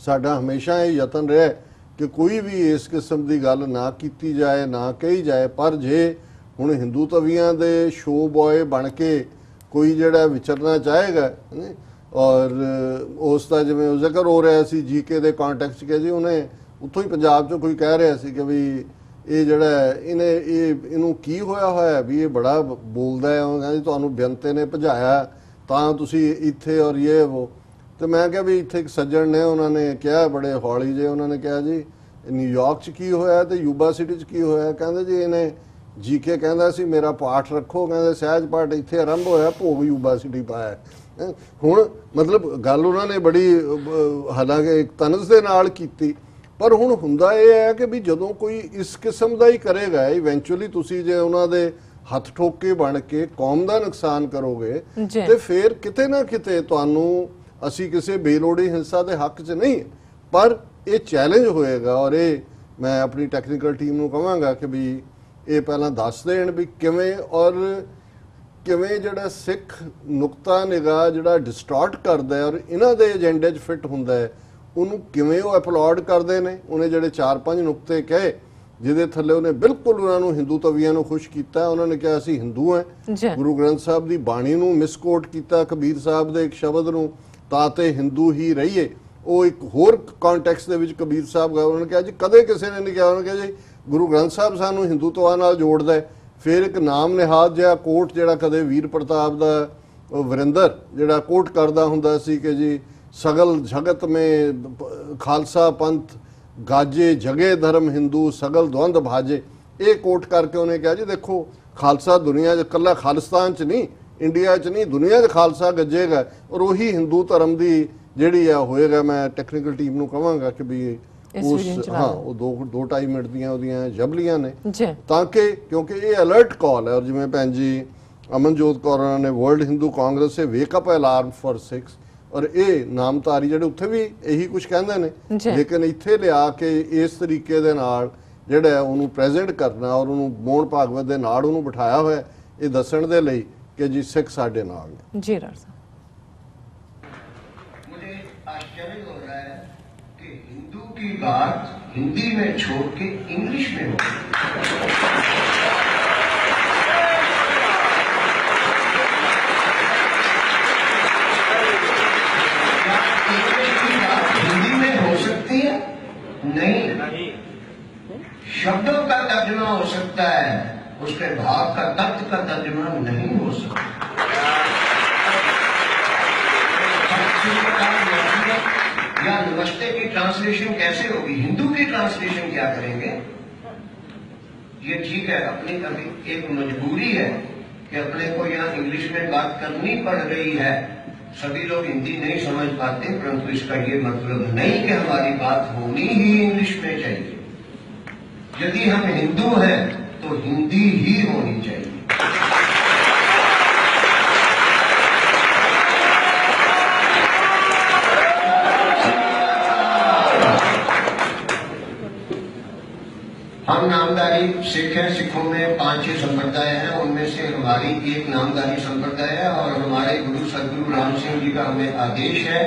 ਸਾਡਾ ਹਮੇਸ਼ਾ ਇਹ ਯਤਨ ਰਿਹਾ ਕਿ ਕੋਈ ਵੀ ਇਸ ਕਿਸਮ ਦੀ ਗੱਲ ਨਾ ਕੀਤੀ ਜਾਏ, ਨਾ ਕਹੀ ਜਾਏ। ਪਰ ਜੇ ਹੁਣ ਹਿੰਦੂ ਤਵੀਆਂ ਦੇ ਸ਼ੋ ਬॉय ਬਣ ਕੇ ਕੋਈ ਜਿਹੜਾ ਵਿਚਰਨਾ ਚਾਹੇਗਾ ਔਰ ਉਸ ਦਾ ਜਿਵੇਂ ਜ਼ਿਕਰ ਹੋ ਰਿਹਾ ਸੀ ਜੀਕੇ ਦੇ ਕੰਟੈਕਸਟ 'ਚ ਕਿ ਜੀ ਉਹਨੇ ਉੱਥੋਂ ਹੀ ਪੰਜਾਬ 'ਚੋਂ ਕੋਈ ਕਹਿ ਰਿਹਾ ਸੀ ਕਿ ਵੀ ਇਹ ਜਿਹੜਾ ਇਹਨੂੰ ਕੀ ਹੋਇਆ ਵੀ ਇਹ ਬੜਾ ਬੋਲਦਾ ਹੈ। ਉਹ ਕਹਿੰਦਾ ਜੀ ਤੁਹਾਨੂੰ ਬੇਅੰਤੇ ਨੇ ਭਜਾਇਆ ਤਾਂ ਤੁਸੀਂ ਇੱਥੇ ਔਰ ਇਹ ਉਹ। ਤੇ ਮੈਂ ਕਿਹਾ ਵੀ ਇੱਥੇ ਇੱਕ ਸੱਜਣ ਨੇ ਉਹਨਾਂ ਨੇ ਕਿਹਾ ਬੜੇ ਹੌਲੀ ਜੇ ਉਹਨਾਂ ਨੇ ਕਿਹਾ ਜੀ ਨਿਊਯਾਰਕ 'ਚ ਕੀ ਹੋਇਆ ਤੇ ਯੂਬਾ ਸਿਟੀ 'ਚ ਕੀ ਹੋਇਆ। ਕਹਿੰਦੇ ਜੀ ਇਹਨੇ ਜੀਕੇ ਕਹਿੰਦਾ ਸੀ ਮੇਰਾ ਪਾਠ ਰੱਖੋ, ਕਹਿੰਦੇ ਸਹਿਜ ਪਾਠ ਇੱਥੇ ਆਰੰਭ ਹੋਇਆ, ਭੋਗ ਯੂਬਾ ਸਿਟੀ ਪਾਇਆ। ਹੁਣ ਮਤਲਬ ਗੱਲ ਉਹਨਾਂ ਨੇ ਬੜੀ ਹਾਲਾਂਕਿ ਇੱਕ ਤਨਜ਼ ਦੇ ਨਾਲ ਕੀਤੀ, ਪਰ ਹੁਣ ਹੁੰਦਾ ਇਹ ਹੈ ਕਿ ਵੀ ਜਦੋਂ ਕੋਈ ਇਸ ਕਿਸਮ ਦਾ ਹੀ ਕਰੇਗਾ ਇਵੈਂਚੁਅਲੀ ਤੁਸੀਂ ਜੇ ਉਹਨਾਂ ਦੇ ਹੱਥ ਠੋਕੇ ਬਣ ਕੇ ਕੌਮ ਦਾ ਨੁਕਸਾਨ ਕਰੋਗੇ ਤੇ ਫਿਰ ਕਿਤੇ ਨਾ ਕਿਤੇ ਤੁਹਾਨੂੰ ਅਸੀਂ ਕਿਸੇ ਬੇਲੋੜੀ ਹਿੰਸਾ ਦੇ ਹੱਕ 'ਚ ਨਹੀਂ, ਪਰ ਇਹ ਚੈਲੰਜ ਹੋਏਗਾ। ਔਰ ਇਹ ਮੈਂ ਆਪਣੀ ਟੈਕਨੀਕਲ ਟੀਮ ਨੂੰ ਕਹਾਂਗਾ ਕਿ ਵੀ ਇਹ ਪਹਿਲਾਂ ਦੱਸ ਦੇਣ ਵੀ ਕਿਵੇਂ ਔਰ ਕਿਵੇਂ ਜਿਹੜਾ ਸਿੱਖ ਨੁਕਤਾ ਨਿਗਾਹ ਜਿਹੜਾ ਡਿਸਟੋਰਟ ਕਰਦਾ ਹੈ ਔਰ ਇਹਨਾਂ ਦੇ ਏਜੰਡੇ 'ਚ ਫਿੱਟ ਹੁੰਦਾ ਹੈ ਉਹਨੂੰ ਕਿਵੇਂ ਉਹ ਅਪਲੋਡ ਕਰਦੇ ਨੇ। ਉਹਨੇ ਜਿਹੜੇ 4-5 ਨੁਕਤੇ ਕਹੇ ਜਿਹਦੇ ਥੱਲੇ ਉਹਨੇ ਬਿਲਕੁਲ ਉਹਨਾਂ ਨੂੰ ਹਿੰਦੂ ਤਵੀਆਂ ਨੂੰ ਖੁਸ਼ ਕੀਤਾ। ਉਹਨਾਂ ਨੇ ਕਿਹਾ ਅਸੀਂ ਹਿੰਦੂ ਹਾਂ, ਗੁਰੂ ਗ੍ਰੰਥ ਸਾਹਿਬ ਦੀ ਬਾਣੀ ਨੂੰ ਮਿਸਕੋਟ ਕੀਤਾ, ਕਬੀਰ ਸਾਹਿਬ ਦੇ ਇੱਕ ਸ਼ਬਦ ਨੂੰ ਤਾਂ ਤੇ ਹਿੰਦੂ ਹੀ ਰਹੀਏ। ਉਹ ਇੱਕ ਹੋਰ ਕੰਟੈਕਸਟ ਦੇ ਵਿੱਚ ਕਬੀਰ ਸਾਹਿਬ ਗਏ, ਉਹਨਾਂ ਨੇ ਕਿਹਾ ਜੀ ਕਦੇ ਕਿਸੇ ਨੇ ਨਹੀਂ ਕਿਹਾ। ਉਹਨਾਂ ਨੇ ਕਿਹਾ ਜੀ ਗੁਰੂ ਗ੍ਰੰਥ ਸਾਹਿਬ ਸਾਨੂੰ ਹਿੰਦੂਤਵਾ ਨਾਲ ਜੋੜਦਾ ਹੈ। ਫਿਰ ਇੱਕ ਨਾਮ ਨਿਹਾਦ ਜਿਹਾ ਕੋਟ ਜਿਹੜਾ ਕਦੇ ਵੀਰ ਪ੍ਰਤਾਪ ਦਾ ਵਰਿੰਦਰ ਜਿਹੜਾ ਕੋਟ ਕਰਦਾ ਹੁੰਦਾ ਸੀ ਕਿ ਜੀ सगल जगत में खालसा पंथ गाजे जगे धर्म हिंदू सगल द्वंद भाजे। ये कोट करके उन्हें कहा जी देखो खालसा दुनिया कला खालिस्तान च नहीं, इंडिया च नहीं, दुनिया च खालसा गजेगा और वही हिंदू धर्म की जिहड़ी आ होएगा। मैं टैक्नीकल टीम नूं कहांगा कि भी उस हाँ वो 2-2.5 मिनट ਦੀਆਂ ਉਹਦੀਆਂ ਜਬਲੀਆਂ ਨੇ ਤਾਂ ਕਿ ਕਿਉਂਕਿ ਇਹ ਅਲਰਟ ਕਾਲ ਹੈ। ਔਰ ਜਿਵੇਂ ਭੈਣ ਜੀ ਅਮਨਜੋਤ ਕੌਰ ਉਹਨਾਂ ਨੇ world Hindu Congress say ਵੇਕ up alarm for Sikhs ਔਰ ਇਹ ਨਾਮਧਾਰੀ ਜਿਹੜੇ ਉੱਥੇ ਵੀ ਇਹੀ ਕੁਝ ਕਹਿੰਦੇ ਨੇ, ਲੇਕਿਨ ਇੱਥੇ ਲਿਆ ਕੇ ਇਸ ਤਰੀਕੇ ਦੇ ਨਾਲ ਜਿਹੜਾ ਉਹਨੂੰ ਪ੍ਰੈਜ਼ੈਂਟ ਕਰਨਾ ਔਰ ਉਹਨੂੰ ਮੋਹਨ ਭਾਗਵਤ ਦੇ ਨਾਲ ਉਹਨੂੰ ਬਿਠਾਇਆ ਹੋਇਆ ਇਹ ਦੱਸਣ ਦੇ ਲਈ ਕਿ ਜੀ ਸਿੱਖ ਸਾਡੇ ਨਾਲ ਨੇ। ਜੀ ਰਾਜ मुझे आश्चर्य हो रहा है कि हिंदू की बात हिंदी में छोड़ के इंग्लिश में हो। हिंदी में हो सकती है? नहीं। शब्दों का तर्जुमा हो सकता है, उसके भाव का तत्व का तर्जुमा नहीं हो सकता। या नमस्ते की ट्रांसलेशन कैसे होगी? हिंदू की ट्रांसलेशन क्या करेंगे? ये ठीक है, अपनी अभी एक मजबूरी है कि अपने को यहाँ इंग्लिश में बात करनी पड़ रही है। सभी लोग हिंदी नहीं समझ पाते, परंतु इसका ये मतलब नहीं कि हमारी बात होनी ही इंग्लिश में चाहिए। यदि हम हिंदू हैं तो हिंदी ही होनी चाहिए। हम नामधारी सिख हैं, सिखों में 5-6 संप्रदाय हैं, उनमें से हमारी एक नामधारी संप्रदाय है और हमारे गुरु सदगुरु राम सिंह जी का हमें आदेश है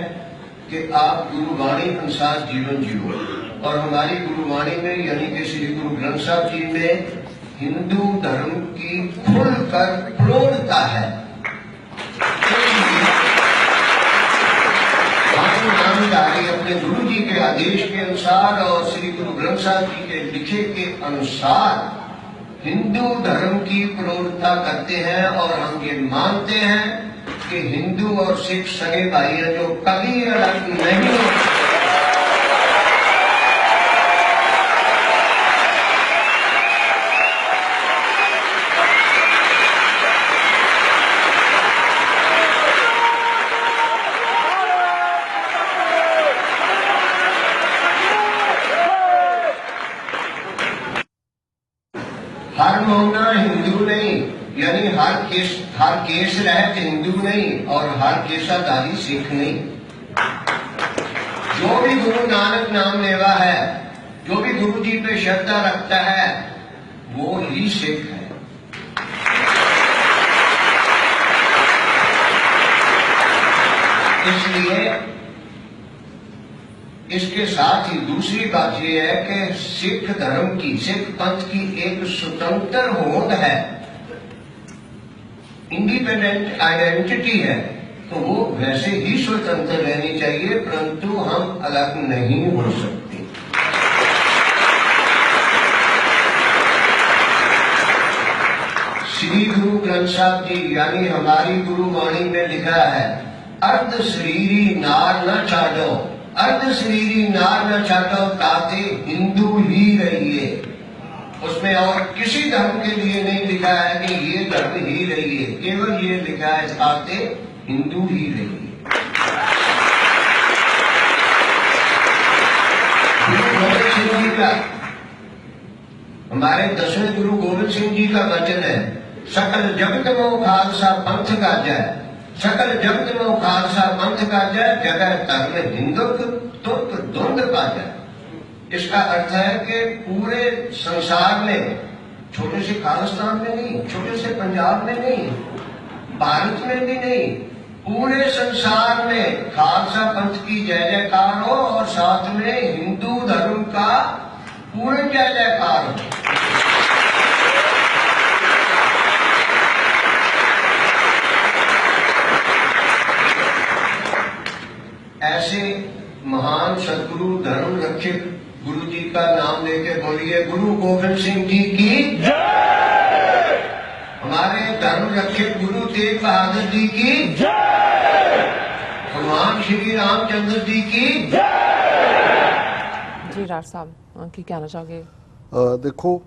कि आप गुरुवाणी अनुसार जीवन जियो। और हमारी गुरुवाणी में यानी कि श्री गुरु ग्रंथ साहब जी में हिंदू धर्म की खुलकर प्रौढ़ता है। हम नामधारी अपने गुरु जी के आदेश के अनुसार और श्री गुरु ग्रंथ साहब जी के लिखे के अनुसार हिंदू धर्म की प्रौढ़ता करते हैं और हम ये मानते हैं कि हिंदू और सिख सगे भाई हैं जो कभी अलग नहीं होते। हर मोहना हिंदू नहीं, यानी हर केस रहत हिंदू नहीं और हर केसाधारी सिख नहीं। जो भी गुरु नानक नाम लेवा है, जो भी गुरु जी पे श्रद्धा रखता है, वो ही सिख है। इसलिए इसके साथ ही दूसरी बात यह है कि सिख धर्म की, सिख पंथ की एक स्वतंत्र होंद है, इंडिपेंडेंट आइडेंटिटी है। तो वो वैसे ही स्वतंत्र रहनी चाहिए, परंतु हम अलग नहीं हो सकते। श्री गुरु ग्रंथ साहब जी यानी हमारी गुरु वाणी में लिखा है, अर्ध शरीरी नार न छाड़ो, अर्ध शरीरी नार न छाड़ो, ताते हिंदू ही रहिए। उसमें और किसी धर्म के लिए नहीं लिखा है कि ये धर्म ही रहिए, केवल ये लिखा है ताते हिंदू ही रहिए। गुरु गोविंद सिंह जी का, हमारे 10वें गुरु गोविंद सिंह जी का वचन है, सकल जगत में खालसा पंथ का जय, सकल जगत में खालसा पंथ का जय, जगह धर्म हिंदुत्व तुर्क द्वंद का जय। इसका अर्थ है कि पूरे संसार में, छोटे से खालिस्तान में नहीं, छोटे से पंजाब में नहीं, भारत में भी नहीं, पूरे संसार में खालसा पंथ की जय जयकार हो और साथ में हिंदू धर्म का पूर्ण जय जयकार हो। ऐसे महान सदगुरु धर्म रक्षक गुरु जी का नाम लेके बोलिए, गुरु गोविंद सिंह जी की जय। हमारे धर्म रक्षक गुरु तेग बहादुर जी की जय। भगवान श्री रामचंद्र जी की जय। जी राज साहब की कहना चाहोगे? ਦੇਖੋ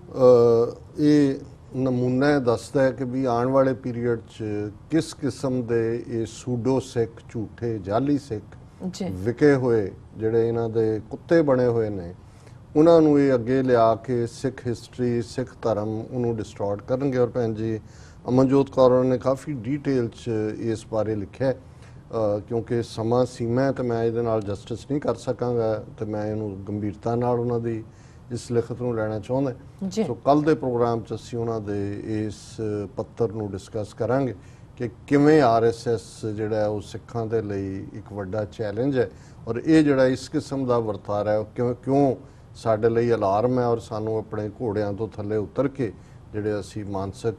ਇਹ ਨਮੂਨਾ ਦੱਸਦਾ ਹੈ ਕਿ ਵੀ ਆਉਣ ਵਾਲੇ ਪੀਰੀਅਡ 'ਚ ਕਿਸ ਕਿਸਮ ਦੇ ਇਹ ਸੂਡੋ ਸਿੱਖ, ਝੂਠੇ ਜਾਲੀ ਸਿੱਖ ਜੀ ਵਿਕੇ ਹੋਏ ਜਿਹੜੇ ਇਹਨਾਂ ਦੇ ਕੁੱਤੇ ਬਣੇ ਹੋਏ ਨੇ, ਉਹਨਾਂ ਨੂੰ ਇਹ ਅੱਗੇ ਲਿਆ ਕੇ ਸਿੱਖ ਹਿਸਟਰੀ, ਸਿੱਖ ਧਰਮ ਉਹਨੂੰ ਡਿਸਟੋਰਟ ਕਰਨਗੇ। ਔਰ ਭੈਣ ਜੀ ਅਮਨਜੋਤ ਕੌਰ ਨੇ ਕਾਫੀ ਡੀਟੇਲ 'ਚ ਇਸ ਬਾਰੇ ਲਿਖਿਆ, ਕਿਉਂਕਿ ਸਮਾਂ ਸੀਮਾ ਹੈ ਤੇ ਮੈਂ ਇਹਦੇ ਨਾਲ ਜਸਟਿਸ ਨਹੀਂ ਕਰ ਸਕਾਂਗਾ, ਤੇ ਮੈਂ ਇਹਨੂੰ ਗੰਭੀਰਤਾ ਨਾਲ ਉਹਨਾਂ ਦੀ ਇਸ ਲਿਖਤ ਨੂੰ ਲੈਣਾ ਚਾਹੁੰਦਾ। ਸੋ ਕੱਲ੍ਹ ਦੇ ਪ੍ਰੋਗਰਾਮ 'ਚ ਅਸੀਂ ਉਹਨਾਂ ਦੇ ਇਸ ਪੱਤਰ ਨੂੰ ਡਿਸਕਸ ਕਰਾਂਗੇ ਕਿ ਕਿਵੇਂ RSS ਜਿਹੜਾ ਉਹ ਸਿੱਖਾਂ ਦੇ ਲਈ ਇੱਕ ਵੱਡਾ ਚੈਲੰਜ ਹੈ, ਔਰ ਇਹ ਜਿਹੜਾ ਇਸ ਕਿਸਮ ਦਾ ਵਰਤਾਰਾ ਹੈ ਉਹ ਕਿਉਂ ਸਾਡੇ ਲਈ ਅਲਾਰਮ ਹੈ, ਔਰ ਸਾਨੂੰ ਆਪਣੇ ਘੋੜਿਆਂ ਤੋਂ ਥੱਲੇ ਉਤਰ ਕੇ ਜਿਹੜੇ ਅਸੀਂ ਮਾਨਸਿਕ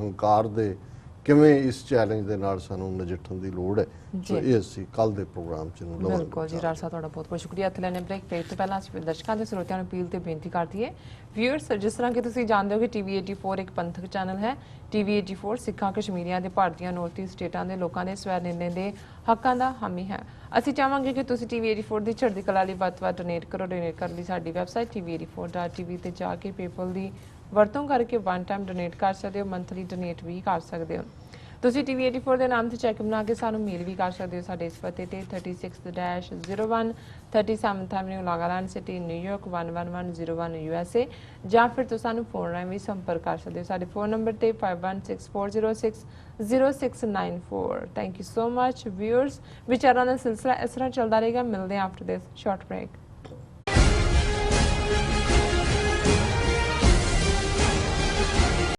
ਹੰਕਾਰ ਦੇ ਕਿਵੇਂ ਇਸ ਚੈਲੰਜ ਦੇ ਨਾਲ ਸਾਨੂੰ ਨਜਿੱਠਣ ਦੀ ਲੋੜ ਹੈ। ਸੋ ਇਹ ਅਸੀਂ ਕੱਲ ਦੇ ਪ੍ਰੋਗਰਾਮ 'ਚ ਨੂੰ ਲਵਾਂਗੇ। ਬਿਲਕੁਲ ਜੀ ਰਾਜ ਸਾਹਿਬ, ਤੁਹਾਡਾ ਬਹੁਤ ਬਹੁਤ ਸ਼ੁਕਰੀਆ। ਇੱਥੇ ਲੈਣੇ ਬ੍ਰੇਕ ਤੋਂ ਪਹਿਲਾਂ ਅਸੀਂ ਦਰਸ਼ਕਾਂ ਦੇ ਸਰੋਤਿਆਂ ਨੂੰ ਅਪੀਲ ਤੇ ਬੇਨਤੀ ਕਰਦੀ ਹੈ, ਵਿਊਅਰਸ, ਜਿਸ ਤਰ੍ਹਾਂ ਕਿ ਤੁਸੀਂ ਜਾਣਦੇ ਹੋ ਕਿ TV 84 ਇੱਕ ਪੰਥਕ ਚੈਨਲ ਹੈ। TV 84 ਸਿੱਖਾਂ, ਕਸ਼ਮੀਰੀਆਂ ਦੇ, ਭਾਰਤੀਆਂ, ਨਾਰਥ ਈਸਟ ਸਟੇਟਾਂ ਦੇ ਲੋਕਾਂ ਦੇ ਸਵੈ ਨਿਰਣੇ ਦੇ ਹੱਕਾਂ ਦਾ ਹਾਮੀ ਹੈ। ਅਸੀਂ ਚਾਹਾਂਗੇ ਕਿ ਤੁਸੀਂ TV 84 ਦੀ ਚੜ੍ਹਦੀ ਕਲਾ ਲਈ ਵੱਧ ਤੋਂ ਵੱਧ ਡੋਨੇਟ ਕਰੋ। ਡੋਨੇਟ ਕਰਨ ਲਈ ਸਾਡੀ ਵੈਬਸਾਈਟ tv84.tv ਤੇ ਜਾ ਕੇ ਪੇਪਲ ਦੀ ਵਰਤੋਂ ਕਰਕੇ ਵਨ ਟਾਈਮ ਡੋਨੇਟ ਕਰ ਸਕਦੇ ਹੋ, ਮੰਥਲੀ ਡੋਨੇਟ ਵੀ ਕਰ ਸਕਦੇ ਹੋ। ਤੁਸੀਂ TV 84 ਦੇ ਨਾਮ ਤੇ ਚੈੱਕ ਬਣਾ ਕੇ ਸਾਨੂੰ ਮੇਲ ਵੀ ਕਰ ਸਕਦੇ ਹੋ ਸਾਡੇ ਇਸ ਪਤੇ ਤੇ 36-01 37th Avenue, Long City, New York 11101 USA, ਜਾਂ ਫਿਰ ਤੁਸੀਂ ਸਾਨੂੰ ਫੋਨ ਰਾਹੀਂ ਵੀ ਸੰਪਰਕ ਕਰ ਸਕਦੇ ਹੋ ਸਾਡੇ ਫੋਨ ਨੰਬਰ ਤੇ 5164060694। Thank you so much viewers. ਵਿਚਾਰਾਂ ਦਾ ਸਿਲਸਿਲਾ ਇਸ ਤਰ੍ਹਾਂ ਚੱਲਦਾ ਰਹੇਗਾ। ਮਿਲਦੇ ਹਾਂ ਆਫਟਰ ਦਿਸ ਸ਼ਾਰਟ ਬ੍ਰੇਕ।